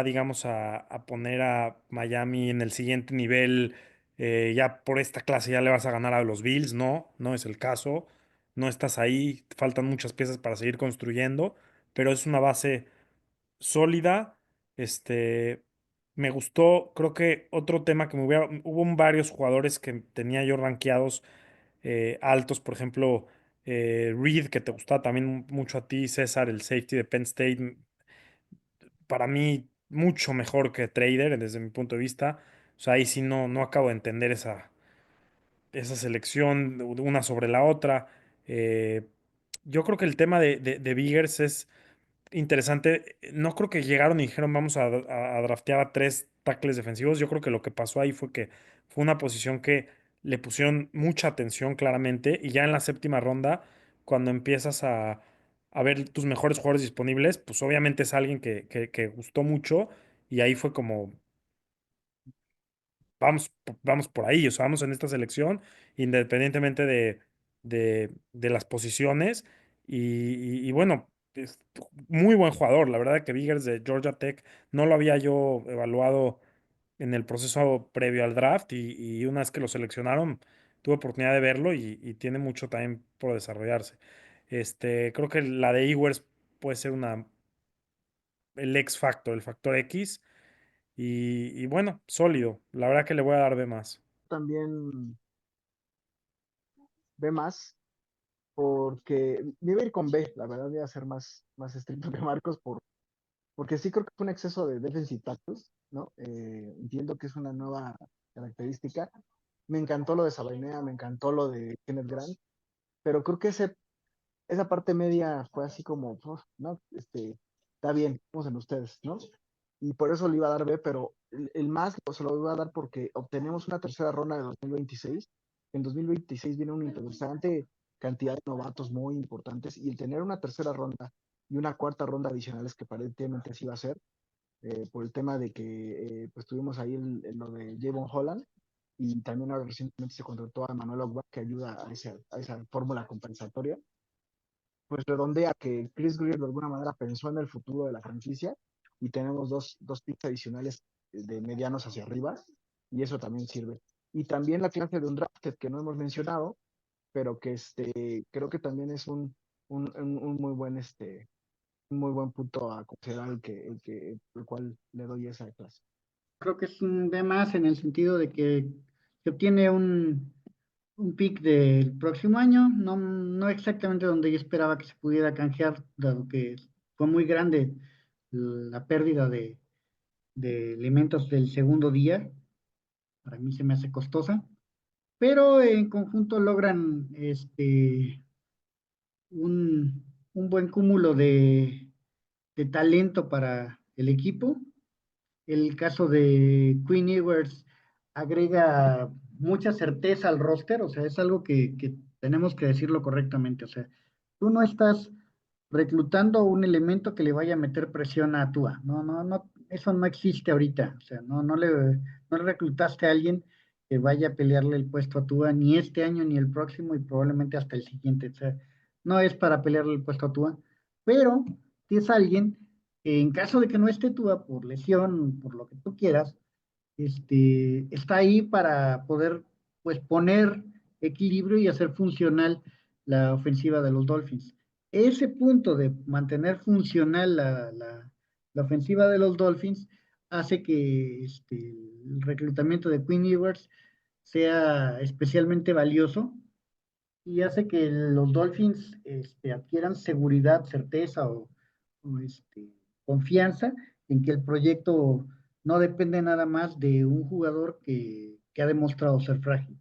digamos, a poner a Miami en el siguiente nivel. Ya por esta clase ya le vas a ganar a los Bills. No, no es el caso. No estás ahí. Faltan muchas piezas para seguir construyendo, pero es una base sólida. Me gustó, creo que otro tema que hubo varios jugadores que tenía yo rankeados altos, por ejemplo, Reed, que te gustaba también mucho a ti, César, el safety de Penn State, para mí mucho mejor que Trader desde mi punto de vista. O sea, ahí sí no acabo de entender esa selección de una sobre la otra. Eh, yo creo que el tema de Biggers es interesante. No creo que llegaron y dijeron vamos a draftear a tres tackles defensivos. Yo creo que lo que pasó ahí fue que fue una posición que le pusieron mucha atención claramente y ya en la séptima ronda, cuando empiezas a ver tus mejores jugadores disponibles, pues obviamente es alguien que gustó mucho y ahí fue como vamos por ahí, o sea, vamos en esta selección, independientemente de las posiciones. Y bueno, es muy buen jugador. La verdad que Biggers de Georgia Tech no lo había yo evaluado en el proceso previo al draft y una vez que lo seleccionaron, tuve oportunidad de verlo y tiene mucho también por desarrollarse. Creo que la de Ewers puede ser el X factor, el factor X. Y bueno, sólido. La verdad que le voy a dar B más. También B más, porque me iba a ir con B, la verdad voy a ser más estricto que Marcos, porque sí creo que fue un exceso de defensive tackles, ¿no? Entiendo que es una nueva característica. Me encantó lo de Sabainea, me encantó lo de Kenneth Grant, pero creo que esa parte media fue así como, "Uf, no, está bien, vamos en ustedes, ¿no?" Y por eso le iba a dar B, pero el más se lo iba a dar porque obtenemos una tercera ronda de 2026. En 2026 viene una interesante cantidad de novatos muy importantes y el tener una tercera ronda y una cuarta ronda adicionales que aparentemente así va a ser, por el tema de que pues tuvimos ahí lo de Javon Holland y también ahora recientemente se contrató a Manuel Ogba que ayuda a esa fórmula compensatoria, pues redondea que Chris Greer de alguna manera pensó en el futuro de la franquicia y tenemos dos picks adicionales de medianos hacia arriba y eso también sirve. Y también la clase de un drafted que no hemos mencionado, pero que creo que también es un muy buen punto a considerar el cual le doy esa clase. Creo que es un B más en el sentido de que se obtiene un pick del próximo año, no exactamente donde yo esperaba que se pudiera canjear, dado que fue muy grande la pérdida de elementos del segundo día. Para mí se me hace costosa, pero en conjunto logran un buen cúmulo de talento para el equipo. El caso de Queen Ewers agrega mucha certeza al roster, o sea, es algo que tenemos que decirlo correctamente, o sea, tú no estás reclutando un elemento que le vaya a meter presión a Tua, no, no, no, eso no existe ahorita, o sea, no le reclutaste a alguien que vaya a pelearle el puesto a Tua ni este año ni el próximo y probablemente hasta el siguiente, o sea, no es para pelearle el puesto a Tua, pero es alguien que en caso de que no esté Tua por lesión, por lo que tú quieras, está ahí para poder pues poner equilibrio y hacer funcional la ofensiva de los Dolphins. Ese punto de mantener funcional la ofensiva de los Dolphins hace que el reclutamiento de Queen Ewers sea especialmente valioso y hace que los Dolphins adquieran seguridad, certeza o confianza en que el proyecto no depende nada más de un jugador que ha demostrado ser frágil.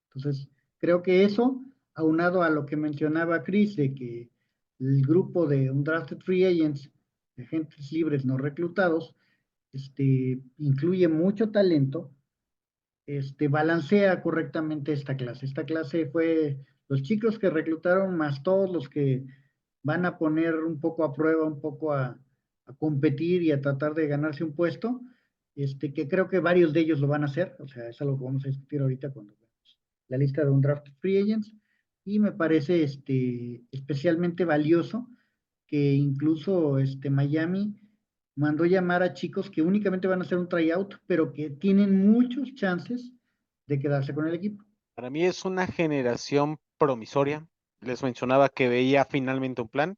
Entonces, creo que eso, aunado a lo que mencionaba Chris, de que el grupo de Undrafted Free Agents, de agentes libres no reclutados, incluye mucho talento, balancea correctamente esta clase. Esta clase fue los chicos que reclutaron más todos los que van a poner un poco a prueba, un poco a competir y a tratar de ganarse un puesto, que creo que varios de ellos lo van a hacer, o sea, es algo que vamos a discutir ahorita cuando veamos la lista de un draft free agents, y me parece especialmente valioso que incluso Miami mandó llamar a chicos que únicamente van a hacer un tryout, pero que tienen muchos chances de quedarse con el equipo. Para mí es una generación promisoria. Les mencionaba que veía finalmente un plan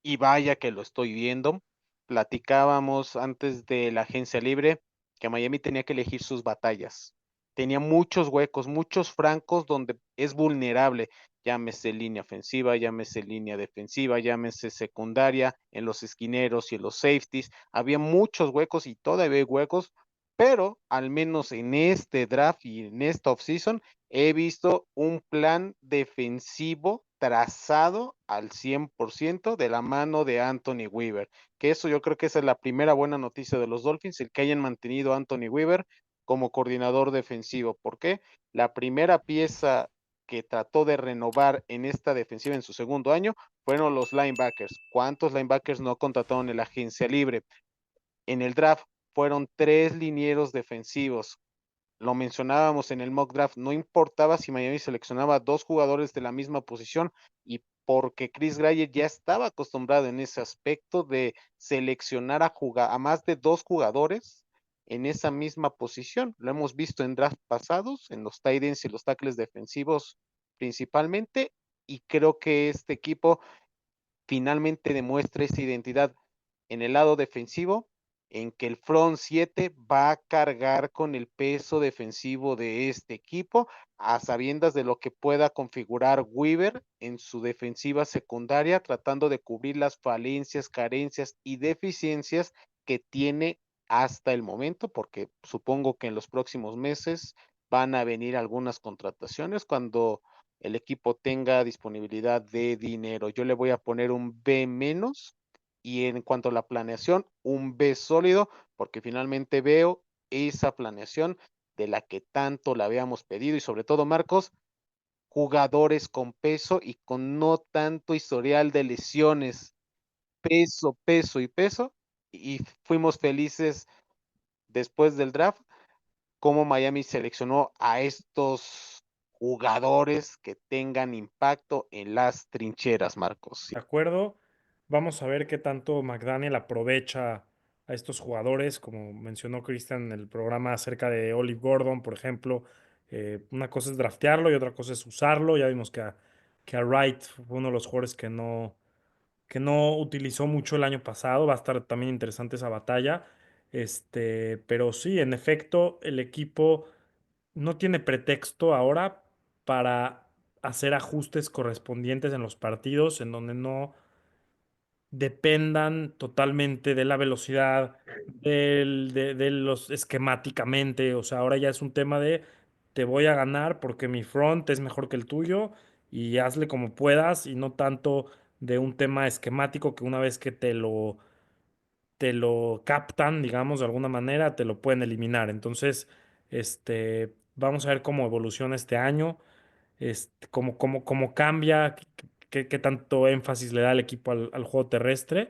y vaya que lo estoy viendo. Platicábamos antes de la agencia libre que Miami tenía que elegir sus batallas. Tenía muchos huecos, muchos francos donde es vulnerable. Llámese línea ofensiva, llámese línea defensiva, llámese secundaria, en los esquineros y en los safeties. Había muchos huecos y todavía hay huecos, pero al menos en este draft y en esta offseason he visto un plan defensivo trazado al 100% de la mano de Anthony Weaver, que eso yo creo que esa es la primera buena noticia de los Dolphins, el que hayan mantenido a Anthony Weaver como coordinador defensivo. ¿Por qué? La primera pieza que trató de renovar en esta defensiva en su segundo año fueron los linebackers. ¿Cuántos linebackers no contrataron en la agencia libre? En el draft fueron 3 linieros defensivos. Lo mencionábamos en el mock draft, no importaba si Miami seleccionaba 2 jugadores de la misma posición y porque Chris Greyer ya estaba acostumbrado en ese aspecto de seleccionar a más de 2 jugadores en esa misma posición. Lo hemos visto en draft pasados, en los tight ends y los tackles defensivos principalmente, y creo que este equipo finalmente demuestra esa identidad en el lado defensivo, en que el front 7 va a cargar con el peso defensivo de este equipo, a sabiendas de lo que pueda configurar Weaver en su defensiva secundaria, tratando de cubrir las falencias, carencias y deficiencias que tiene hasta el momento, porque supongo que en los próximos meses van a venir algunas contrataciones cuando el equipo tenga disponibilidad de dinero. Yo le voy a poner un B menos y en cuanto a la planeación, un B sólido, porque finalmente veo esa planeación de la que tanto la habíamos pedido y sobre todo, Marcos, jugadores con peso y con no tanto historial de lesiones, peso, peso y peso, y fuimos felices después del draft, como Miami seleccionó a estos jugadores que tengan impacto en las trincheras, Marcos. De acuerdo. Vamos a ver qué tanto McDaniel aprovecha a estos jugadores, como mencionó Christian en el programa acerca de Olive Gordon, por ejemplo. Una cosa es draftearlo y otra cosa es usarlo. Ya vimos que a Wright fue uno de los jugadores que no utilizó mucho el año pasado. Va a estar también interesante esa batalla. Pero sí, en efecto, el equipo no tiene pretexto ahora para hacer ajustes correspondientes en los partidos en donde no dependan totalmente de la velocidad, de los esquemáticamente. O sea, ahora ya es un tema de te voy a ganar porque mi front es mejor que el tuyo y hazle como puedas y no tanto de un tema esquemático que una vez que te lo captan, digamos, de alguna manera, te lo pueden eliminar. Entonces, vamos a ver cómo evoluciona este año, cómo cambia, qué tanto énfasis le da el equipo al juego terrestre.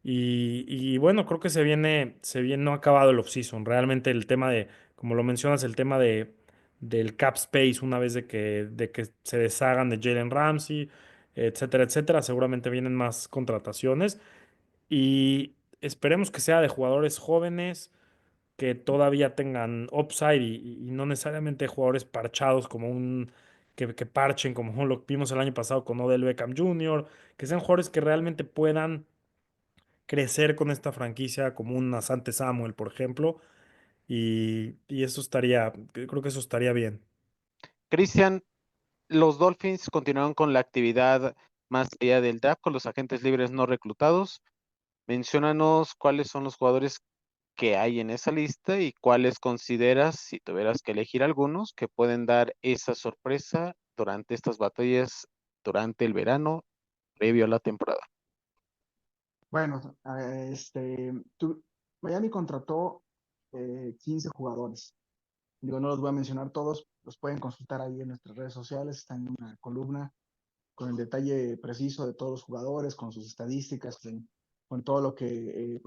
Y bueno, creo que se viene, no ha acabado el offseason. Realmente el tema de, como lo mencionas, el tema del cap space, una vez de que se deshagan de Jalen Ramsey, etcétera, etcétera, seguramente vienen más contrataciones. Y esperemos que sea de jugadores jóvenes que todavía tengan upside y no necesariamente jugadores parchados que parchen como lo vimos el año pasado con Odell Beckham Jr., que sean jugadores que realmente puedan crecer con esta franquicia como un Asante Samuel, por ejemplo, y eso creo que eso estaría bien. Cristian, los Dolphins continuaron con la actividad más allá del draft con los agentes libres no reclutados. Menciónanos cuáles son los jugadores que hay en esa lista y cuáles consideras, si tuvieras que elegir algunos, que pueden dar esa sorpresa durante estas batallas durante el verano previo a la temporada. Bueno, Miami contrató 15 jugadores. Digo, no los voy a mencionar todos, los pueden consultar ahí en nuestras redes sociales, está en una columna con el detalle preciso de todos los jugadores, con sus estadísticas, con todo lo que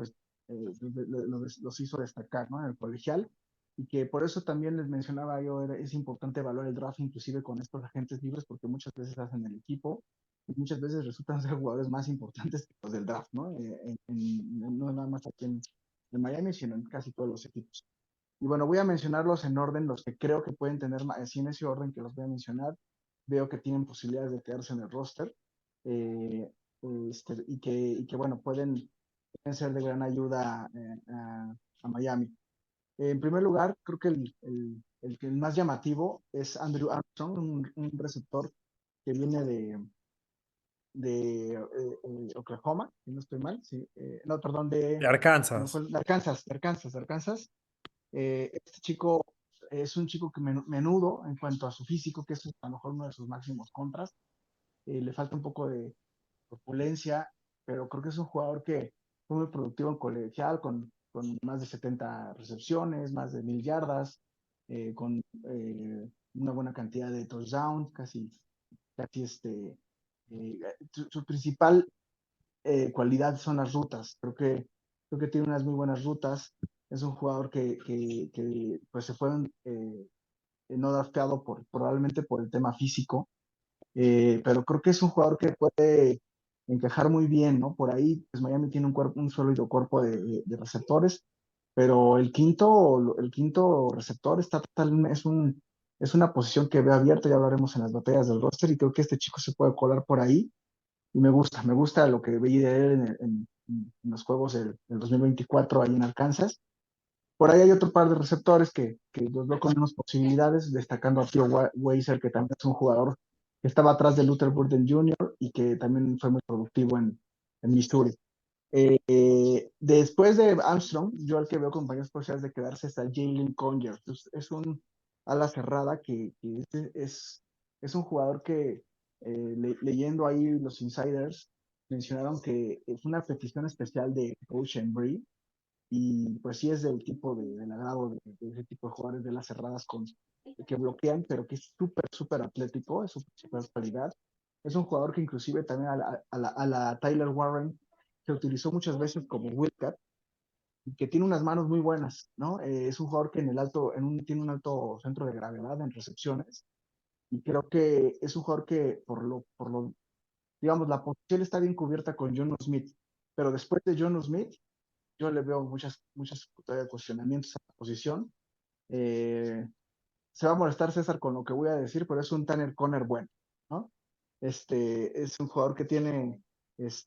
los hizo destacar, ¿no? En el colegial, y que por eso también les mencionaba yo, es importante evaluar el draft inclusive con estos agentes libres, porque muchas veces hacen el equipo, y muchas veces resultan ser jugadores más importantes que los del draft, ¿no? No nada más aquí en Miami, sino en casi todos los equipos. Y bueno, voy a mencionarlos en orden, los que creo que pueden tener, así en ese orden que los voy a mencionar, veo que tienen posibilidades de quedarse en el roster eh, y que, bueno, pueden ser de gran ayuda a Miami. En primer lugar, creo que el más llamativo es Andrew Armstrong, un receptor que viene de Oklahoma, si no estoy mal, sí, no, perdón, De fue Arkansas. de Arkansas. Este chico es un chico que menudo en cuanto a su físico, que es a lo mejor uno de sus máximos contras. Le falta un poco de corpulencia, pero creo que es un jugador que fue muy productivo en colegial, con más de 70 recepciones, más de 1000 yardas, con una buena cantidad de touchdowns, casi su principal cualidad son las rutas. Creo que tiene unas muy buenas rutas. Es un jugador que pues se fue no drafteado probablemente por el tema físico, pero creo que es un jugador que puede encajar muy bien, ¿no? Por ahí, pues Miami tiene un sólido cuerpo de receptores, pero el quinto receptor es una posición que veo abierta, ya hablaremos en las batallas del roster, y creo que este chico se puede colar por ahí, y me gusta lo que veí de él en los juegos del 2024 ahí en Arkansas. Por ahí hay otro par de receptores que los veo con menos posibilidades, destacando a Theo Weiser, que también es un jugador que estaba atrás de Luther Burden Jr. y que también fue muy productivo en Missouri. Después de Armstrong, yo al que veo con varias posibilidades de quedarse está Jalen Conyer. Es un ala cerrada que es un jugador que, leyendo ahí los insiders, mencionaron que es una petición especial de Coach Embry, y pues sí es del agrado de ese tipo de jugadores de las cerradas que bloquean, pero que es súper, súper atlético, es súper, súper calidad. Es un jugador que inclusive también a la Tyler Warren se utilizó muchas veces como Wildcat, y que tiene unas manos muy buenas, ¿no? Es un jugador que tiene un alto centro de gravedad en recepciones, y creo que es un jugador que digamos, la posición está bien cubierta con John Smith, pero después de John Smith, yo le veo muchos cuestionamientos a la posición. Eh, Se va a molestar César con lo que voy a decir, pero es un Tanner Conner bueno, ¿no? Es un jugador que tiene pues,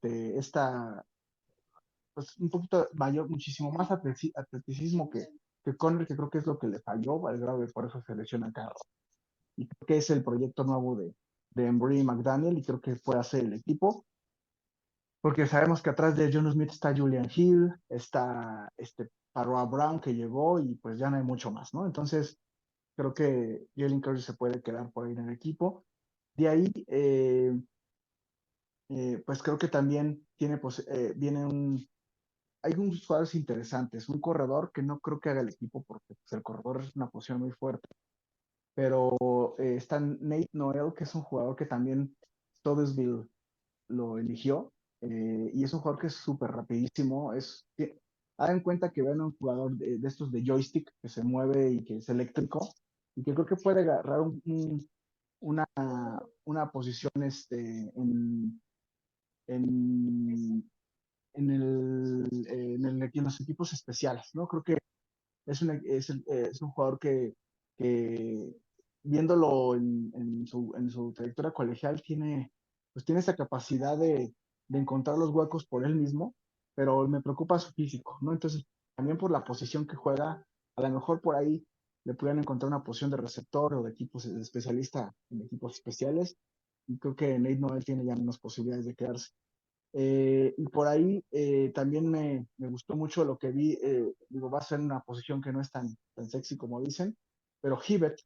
un poquito mayor, muchísimo más atleticismo que Conner, que creo que es lo que le falló, al grado de por eso se lesiona Carro. Y creo que es el proyecto nuevo de Embry McDaniel, y creo que puede hacer el equipo. porque sabemos que atrás de John Smith está Julian Hill, está Paroa Brown que llegó y pues ya no hay mucho más, ¿no? Entonces, creo que Jalen Curry se puede quedar por ahí en el equipo. De ahí, pues creo que también viene hay unos jugadores interesantes, un corredor que no creo que haga el equipo porque pues, el corredor es una posición muy fuerte, pero está Nate Noel, que es un jugador que también Todesville lo eligió, y es un jugador que es súper rapidísimo, hagan cuenta que ven a un jugador de estos de joystick que se mueve y que es eléctrico, y que creo que puede agarrar una, una posición en, en los equipos especiales, ¿no? Creo que es un jugador que viéndolo en su trayectoria colegial pues tiene esa capacidad de encontrar los huecos por él mismo, pero me preocupa su físico, ¿no? Entonces, también por la posición que juega, a lo mejor por ahí le pudieran encontrar una posición de receptor o de equipos de especialista en equipos especiales, y creo que Nate Noel tiene ya menos posibilidades de quedarse. Y por ahí también me gustó mucho lo que vi, digo, va a ser una posición que no es tan sexy como dicen, pero Hibbett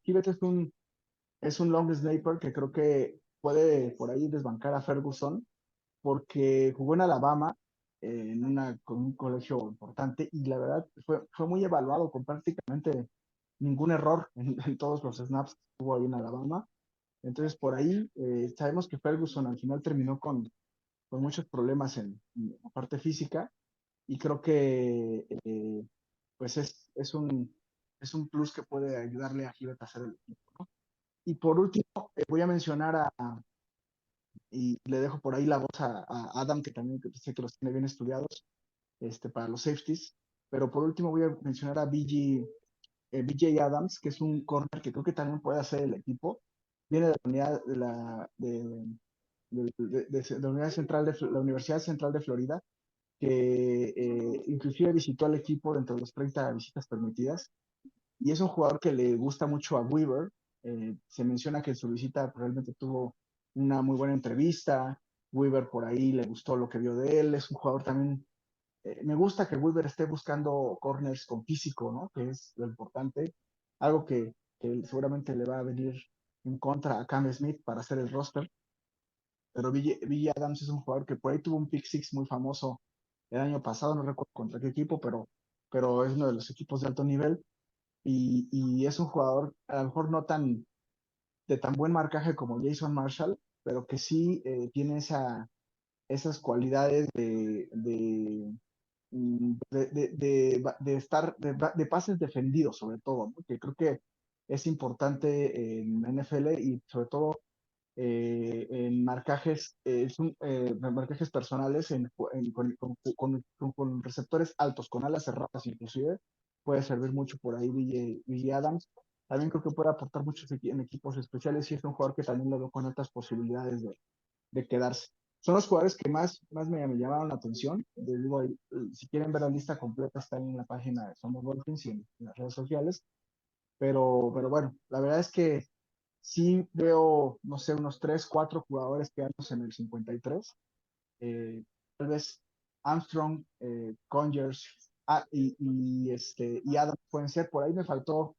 es un long snapper que creo que puede por ahí desbancar a Ferguson, porque jugó en Alabama, con un colegio importante, y la verdad fue muy evaluado con prácticamente ningún error en todos los snaps que tuvo ahí en Alabama. Entonces por ahí sabemos que Ferguson al final terminó con muchos problemas en la parte física, y creo que pues es un plus que puede ayudarle a Givet a hacer el equipo, ¿no? Y por último, voy a mencionar y le dejo por ahí la voz a Adam, que también sé que los tiene bien estudiados, para los safeties, pero por último voy a mencionar a BJ Adams, que es un corner que creo que también puede hacer el equipo. Viene de la unidad de la la Universidad Central de Florida, que inclusive visitó al equipo dentro de las 30 visitas permitidas, y es un jugador que le gusta mucho a Weaver. Se menciona que en su visita realmente tuvo una muy buena entrevista. Weaver por ahí le gustó lo que vio de él. Es un jugador también. Me gusta que Weaver esté buscando corners con físico, ¿no? Que es lo importante. Algo que seguramente le va a venir en contra a Cam Smith para hacer el roster. Pero Ville Adams es un jugador que por ahí tuvo un pick six muy famoso el año pasado, no recuerdo contra qué equipo, pero es uno de los equipos de alto nivel, y es un jugador a lo mejor no de tan buen marcaje como Jason Marshall, pero que sí tiene esas cualidades de estar, de pases defendidos sobre todo, ¿no? Que creo que es importante en NFL, y sobre todo en marcajes personales con receptores altos, con alas cerradas inclusive, puede servir mucho por ahí Ville Adams. También creo que puede aportar mucho en equipos especiales, y es un jugador que también lo veo con altas posibilidades de quedarse. Son los jugadores que más me llamaron la atención. Les digo, si quieren ver la lista completa, está en la página de Somos Dolphins y en las redes sociales. Pero bueno, la verdad es que sí veo, no sé, unos 3 4 jugadores quedándose en el 53. Tal vez Armstrong, Conyers y Adams pueden ser. Por ahí me faltó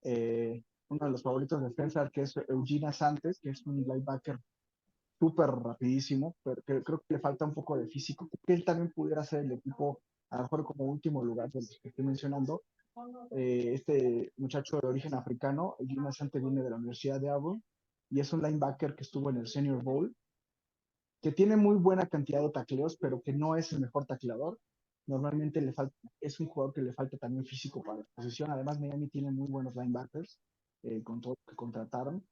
uno de los favoritos de Spencer, que es Eugene Santos, que es un linebacker súper rapidísimo, pero creo que le falta un poco de físico. Que él también pudiera ser el equipo, a lo mejor como último lugar de los que estoy mencionando. Este muchacho de origen africano, Eugene Asante, viene de la Universidad de Auburn, y es un linebacker que estuvo en el Senior Bowl, que tiene muy buena cantidad de tacleos, pero que no es el mejor tacleador. Normalmente es un jugador que le falta también físico para la posición. Además, Miami tiene muy buenos linebackers con todo lo que contrataron,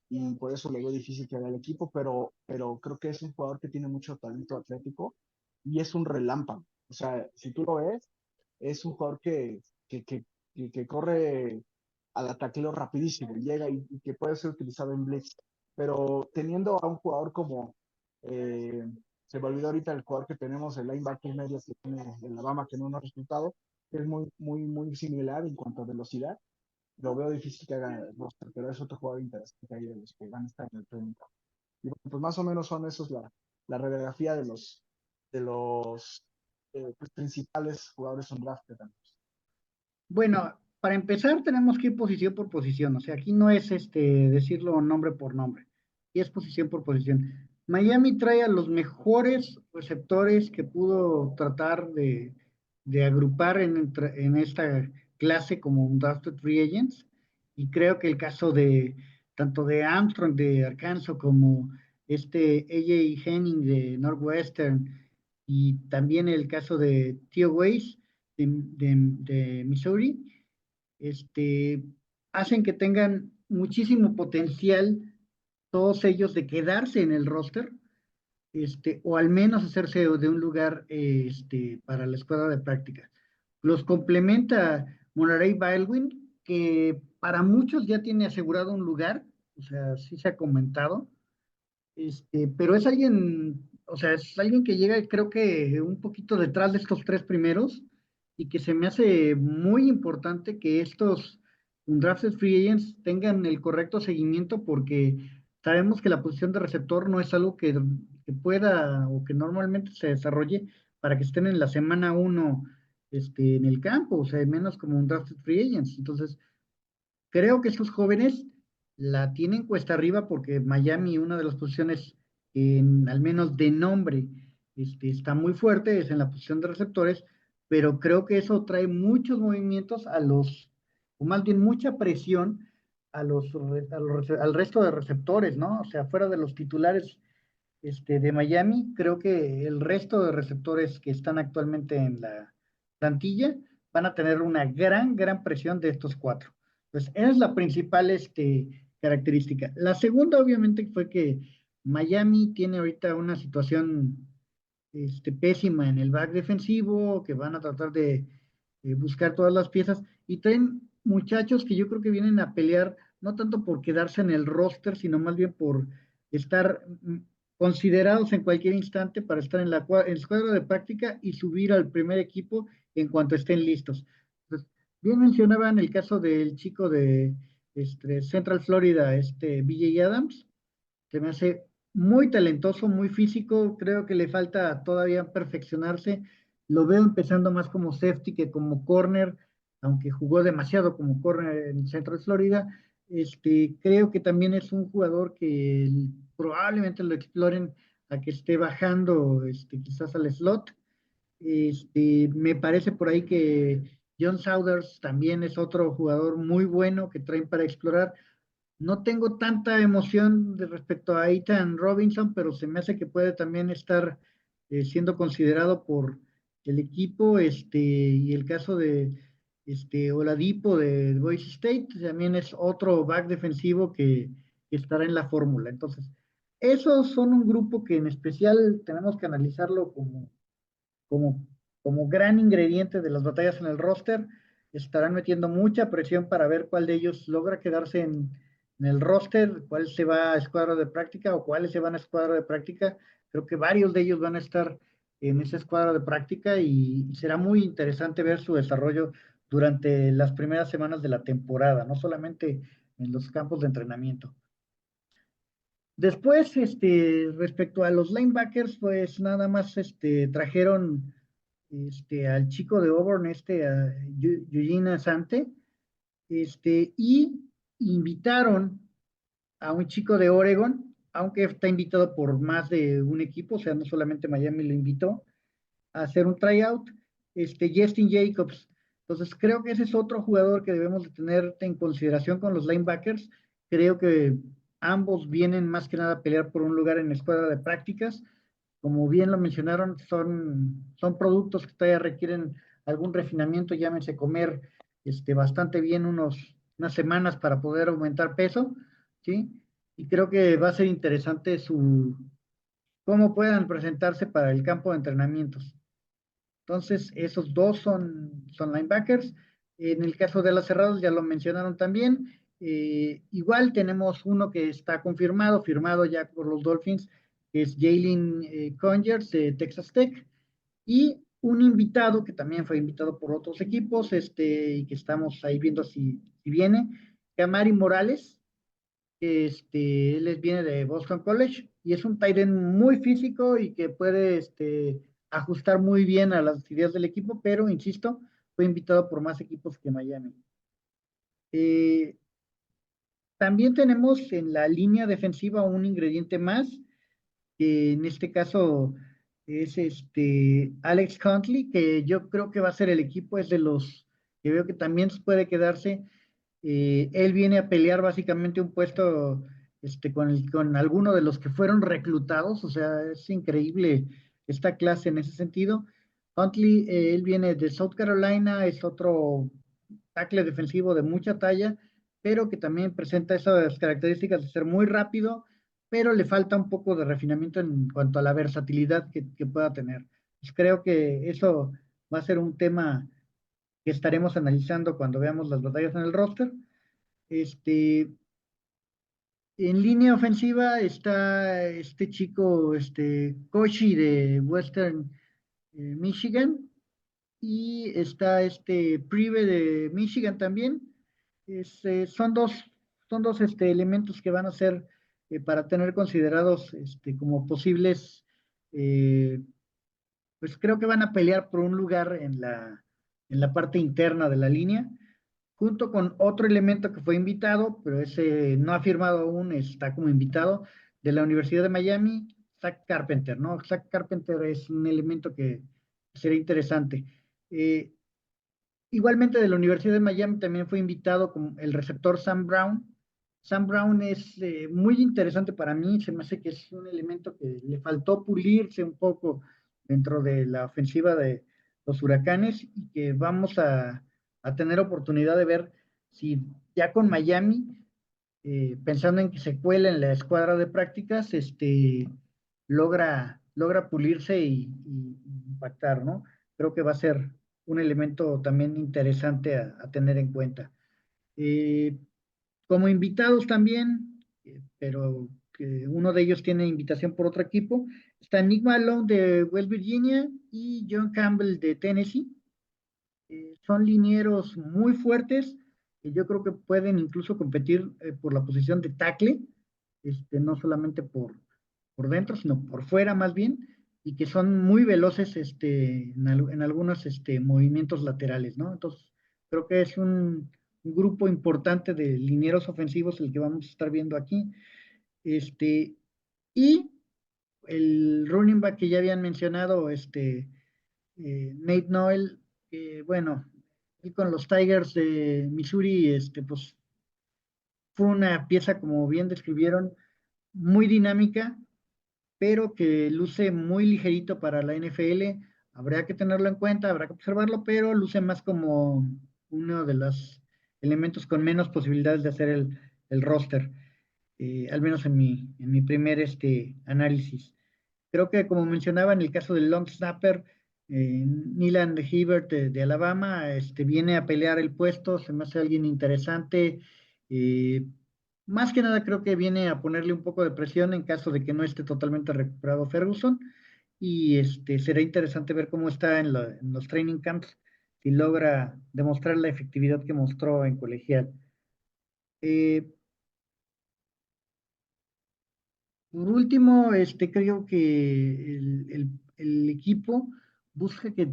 y por eso lo veo difícil que haga el equipo, pero creo que es un jugador que tiene mucho talento atlético y es un relámpago. O sea, si tú lo ves, es un jugador que corre al tacleo rapidísimo, llega y que puede ser utilizado en blitz, pero teniendo a un jugador como eh, se me olvidó ahorita el jugador que tenemos, el linebacker medio que tiene el Alabama, que no nos ha resultado, que es muy similar en cuanto a velocidad. Lo veo difícil que haga el roster, pero es otro jugador interesante ahí de los que van a estar en el training camp. Y bueno, pues más o menos son esos la radiografía de los pues, principales jugadores undrafted. Bueno, para empezar tenemos que ir posición por posición, o sea, aquí no es decirlo nombre por nombre, aquí es posición por posición. Miami trae a los mejores receptores que pudo tratar de agrupar en esta clase como un drafted free agents, y creo que el caso de tanto de Armstrong de Arkansas como AJ Henning de Northwestern, y también el caso de Theo Weiss de Missouri, este, hacen que tengan muchísimo potencial todos ellos de quedarse en el roster, o al menos hacerse de un lugar para la escuadra de práctica. Los complementa Monterey Baldwin, que para muchos ya tiene asegurado un lugar, o sea, sí se ha comentado, pero es alguien, o sea, es alguien que llega, creo que un poquito detrás de estos tres primeros, y que se me hace muy importante que estos undrafted free agents tengan el correcto seguimiento, porque sabemos que la posición de receptor no es algo que pueda o que normalmente se desarrolle para que estén en la semana uno en el campo, o sea, menos como un drafted free agents. Entonces, creo que estos jóvenes la tienen cuesta arriba, porque Miami, una de las posiciones, al menos de nombre, está muy fuerte, es en la posición de receptores, pero creo que eso trae muchos movimientos o más bien mucha presión al resto de receptores, ¿no? O sea, fuera de los titulares de Miami, creo que el resto de receptores que están actualmente en la plantilla van a tener una gran presión de estos cuatro. Pues esa es la principal característica. La segunda, obviamente, fue que Miami tiene ahorita una situación pésima en el back defensivo, que van a tratar de buscar todas las piezas, y traen muchachos que yo creo que vienen a pelear no tanto por quedarse en el roster, sino más bien por estar considerados en cualquier instante para estar en el escuadra de práctica y subir al primer equipo en cuanto estén listos. Entonces, bien mencionaban el caso del chico de Central Florida, BJ Adams, se me hace muy talentoso, muy físico, creo que le falta todavía perfeccionarse. Lo veo empezando más como safety que como corner, aunque jugó demasiado como corner en el centro de Florida. Creo que también es un jugador que probablemente lo exploren a que esté bajando quizás al slot. Me parece por ahí que John Saunders también es otro jugador muy bueno que traen para explorar. No tengo tanta emoción respecto a Ethan Robinson, pero se me hace que puede también estar siendo considerado por el equipo, y el caso de Oladipo de Boise State también es otro back defensivo que estará en la fórmula. Entonces, esos son un grupo que en especial tenemos que analizarlo como, como gran ingrediente de las batallas en el roster. Estarán metiendo mucha presión para ver cuál de ellos logra quedarse en el roster, cuál se va a escuadra de práctica o cuáles se van a escuadra de práctica. Creo que varios de ellos van a estar en esa escuadra de práctica, y será muy interesante ver su desarrollo durante las primeras semanas de la temporada, no solamente en los campos de entrenamiento. Después, respecto a los linebackers, pues nada más trajeron al chico de Auburn, a Eugene Asante, y invitaron a un chico de Oregon, aunque está invitado por más de un equipo, o sea, no solamente Miami lo invitó, a hacer un tryout, Justin Jacobs. Entonces, creo que ese es otro jugador que debemos de tener en consideración con los linebackers. Creo que ambos vienen más que nada a pelear por un lugar en la escuadra de prácticas. Como bien lo mencionaron, son productos que todavía requieren algún refinamiento, llámense comer bastante bien unas semanas para poder aumentar peso, ¿sí? Y creo que va a ser interesante cómo puedan presentarse para el campo de entrenamientos. Entonces, esos dos son linebackers. En el caso de las cerradas, ya lo mencionaron también. Igual tenemos uno que está firmado ya por los Dolphins, que es Jalen Conyers de Texas Tech, y un invitado que también fue invitado por otros equipos, y que estamos ahí viendo si viene, Camari Morales. Él viene de Boston College y es un tight end muy físico y que puede ajustar muy bien a las ideas del equipo, pero insisto, fue invitado por más equipos que Miami. Eh, También tenemos en la línea defensiva un ingrediente más, que en este caso es Alex Huntley, que yo creo que va a ser el equipo, es de los que veo que también puede quedarse. Él viene a pelear básicamente un puesto con alguno de los que fueron reclutados, o sea, es increíble esta clase en ese sentido. Huntley, él viene de South Carolina, es otro tackle defensivo de mucha talla, pero que también presenta esas características de ser muy rápido, pero le falta un poco de refinamiento en cuanto a la versatilidad que pueda tener. Pues creo que eso va a ser un tema que estaremos analizando cuando veamos las batallas en el roster. Este, en línea ofensiva está este chico, Koshi de Western Michigan, y está Prive de Michigan también. Son dos elementos que van a ser para tener considerados como posibles, eh, pues creo que van a pelear por un lugar en la parte interna de la línea, junto con otro elemento que fue invitado, pero ese no ha firmado aún, está como invitado, de la Universidad de Miami, Zach Carpenter, ¿no? Zach Carpenter es un elemento que sería interesante. Eh, Igualmente de la Universidad de Miami también fue invitado como el receptor Sam Brown. Sam Brown es muy interesante para mí, se me hace que es un elemento que le faltó pulirse un poco dentro de la ofensiva de los Huracanes, y que vamos a tener oportunidad de ver si ya con Miami, pensando en que se cuela en la escuadra de prácticas, logra pulirse y impactar, ¿no? Creo que va a ser un elemento también interesante a tener en cuenta. Eh, Como invitados también, pero que uno de ellos tiene invitación por otro equipo, está Nick Malone de West Virginia y John Campbell de Tennessee. Son linieros muy fuertes, que yo creo que pueden incluso competir por la posición de tackle, no solamente por dentro, sino por fuera más bien, y que son muy veloces en algunos movimientos laterales, ¿no? Entonces, creo que es un grupo importante de linieros ofensivos el que vamos a estar viendo aquí. Y el running back que ya habían mencionado, Nate Noel, bueno, él con los Tigers de Missouri, pues fue una pieza, como bien describieron, muy dinámica, pero que luce muy ligerito para la NFL. Habría que tenerlo en cuenta, habrá que observarlo, pero luce más como uno de los elementos con menos posibilidades de hacer el roster, al menos en mi primer análisis. Creo que, como mencionaba, en el caso del long snapper, Nyland Hibbert de Alabama, viene a pelear el puesto, se me hace alguien interesante. eh, Más que nada creo que viene a ponerle un poco de presión en caso de que no esté totalmente recuperado Ferguson, y será interesante ver cómo está en los training camps, si logra demostrar la efectividad que mostró en colegial. Eh, Por último, creo que el equipo busca que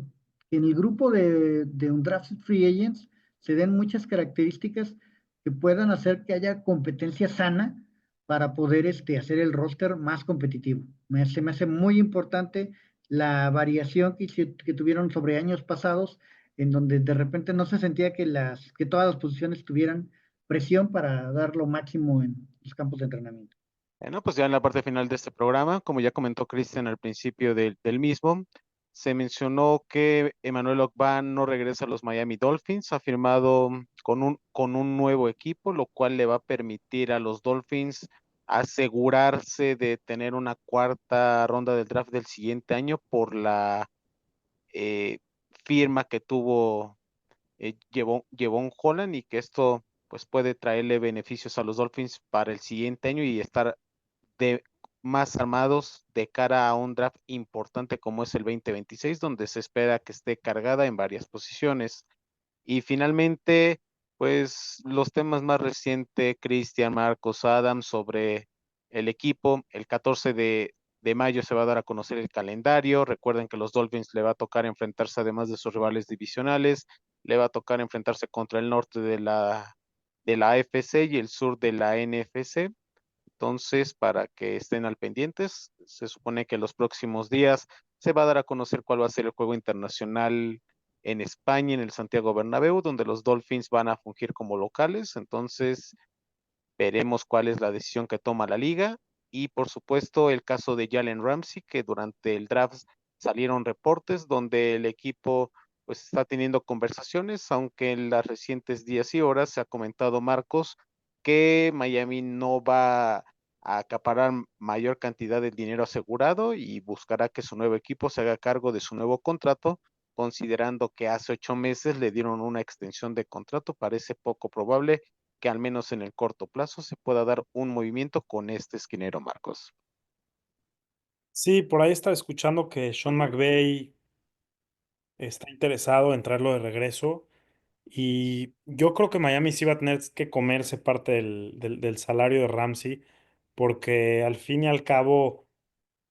en el grupo de Undrafted Free Agents se den muchas características que puedan hacer que haya competencia sana para poder hacer el roster más competitivo. Se me hace muy importante la variación que tuvieron sobre años pasados, en donde de repente no se sentía que todas las posiciones tuvieran presión para dar lo máximo en los campos de entrenamiento. Bueno, pues ya en la parte final de este programa, como ya comentó Cristian al principio del mismo, se mencionó que Emmanuel Ogban no regresa a los Miami Dolphins, ha firmado con un nuevo equipo, lo cual le va a permitir a los Dolphins asegurarse de tener una cuarta ronda del draft del siguiente año por la eh, firma que tuvo Jevon Holland, y que esto pues puede traerle beneficios a los Dolphins para el siguiente año y estar de más armados de cara a un draft importante como es el 2026, donde se espera que esté cargada en varias posiciones. Y finalmente, pues los temas más recientes, Cristian, Marcos, Adam, sobre el equipo, el 14 de mayo se va a dar a conocer el calendario. Recuerden que los Dolphins le va a tocar enfrentarse, además de sus rivales divisionales, le va a tocar enfrentarse contra el norte de la AFC y el sur de la NFC. Entonces, para que estén al pendientes, se supone que los próximos días se va a dar a conocer cuál va a ser el juego internacional en España, en el Santiago Bernabéu, donde los Dolphins van a fungir como locales. Entonces, veremos cuál es la decisión que toma la liga. Y por supuesto, el caso de Jalen Ramsey, que durante el draft salieron reportes donde el equipo pues está teniendo conversaciones, aunque en las recientes días y horas se ha comentado, Marcos, que Miami no va a acaparar mayor cantidad de dinero asegurado y buscará que su nuevo equipo se haga cargo de su nuevo contrato, considerando que hace 8 meses le dieron una extensión de contrato. Parece poco probable que al menos en el corto plazo se pueda dar un movimiento con este esquinero, Marcos. Sí, por ahí estaba escuchando que Sean McVay está interesado en traerlo de regreso. Y yo creo que Miami sí va a tener que comerse parte del salario de Ramsey, porque al fin y al cabo,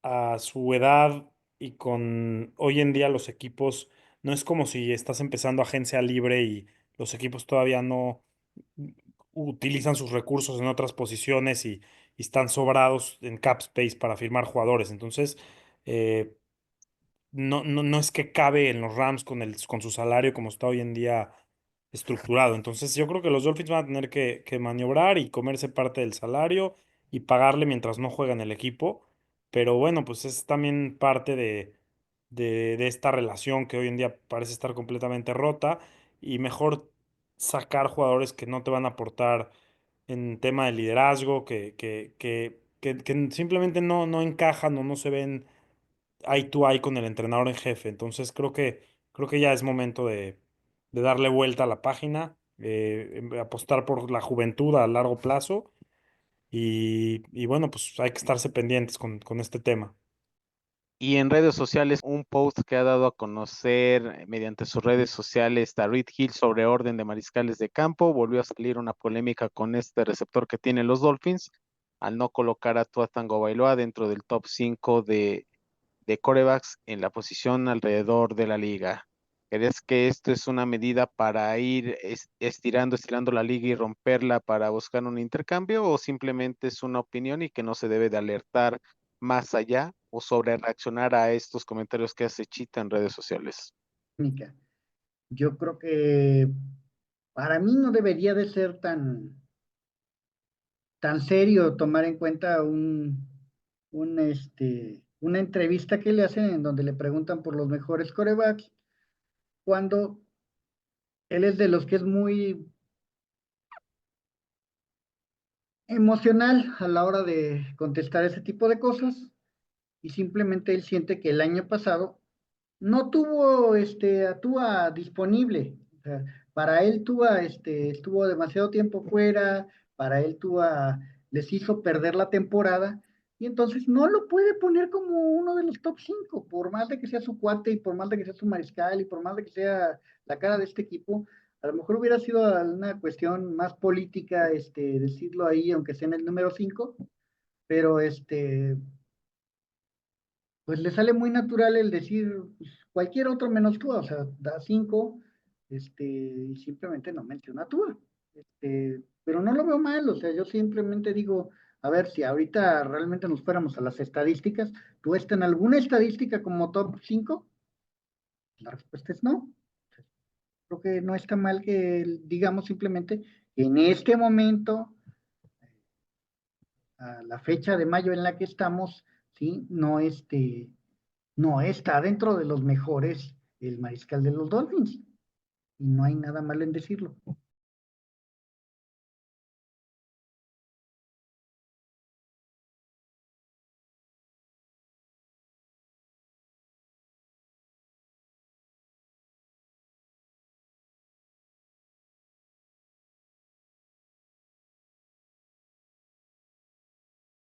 a su edad y con hoy en día los equipos, no es como si estás empezando agencia libre y los equipos todavía no utilizan sus recursos en otras posiciones y están sobrados en cap space para firmar jugadores. Entonces, eh, no es que cabe en los Rams con su salario como está hoy en día estructurado. Entonces, yo creo que los Dolphins van a tener que maniobrar y comerse parte del salario y pagarle mientras no juega en el equipo. Pero bueno, pues es también parte de esta relación que hoy en día parece estar completamente rota y mejor sacar jugadores que no te van a aportar en tema de liderazgo, que simplemente no encajan o no se ven eye to eye con el entrenador en jefe. Entonces creo que ya es momento de darle vuelta a la página, apostar por la juventud a largo plazo y bueno, pues hay que estarse pendientes con este tema. Y en redes sociales, un post que ha dado a conocer mediante sus redes sociales Tyreek Hill sobre orden de mariscales de campo. Volvió a salir una polémica con este receptor que tienen los Dolphins al no colocar a Tua Tagovailoa dentro del top 5 de quarterbacks en la posición alrededor de la liga. ¿Crees que esto es una medida para ir estirando la liga y romperla para buscar un intercambio o simplemente es una opinión y que no se debe de alertar más allá o sobre reaccionar a estos comentarios que hace Chita en redes sociales? Técnica. Yo creo que para mí no debería de ser tan serio tomar en cuenta una entrevista que le hacen en donde le preguntan por los mejores corebacks, cuando él es de los que es muy emocional a la hora de contestar ese tipo de cosas y simplemente él siente que el año pasado no tuvo a Tua disponible. O sea, para él Tua estuvo demasiado tiempo fuera, para él Tua les hizo perder la temporada y entonces no lo puede poner como uno de los top 5 por más de que sea su cuate y por más de que sea su mariscal y por más de que sea la cara de este equipo. A lo mejor hubiera sido una cuestión más política, decirlo ahí, aunque sea en el número 5, pero pues le sale muy natural el decir pues, cualquier otro menos Tua, o sea, da 5, y simplemente no menciona Tua. Pero no lo veo mal, o sea, yo simplemente digo, a ver, si ahorita realmente nos fuéramos a las estadísticas, ¿tú estás en alguna estadística como top 5? La respuesta es no. Creo que no está mal que digamos simplemente que en este momento, a la fecha de mayo en la que estamos, ¿sí? No está dentro de los mejores el mariscal de los Dolphins. Y no hay nada malo en decirlo.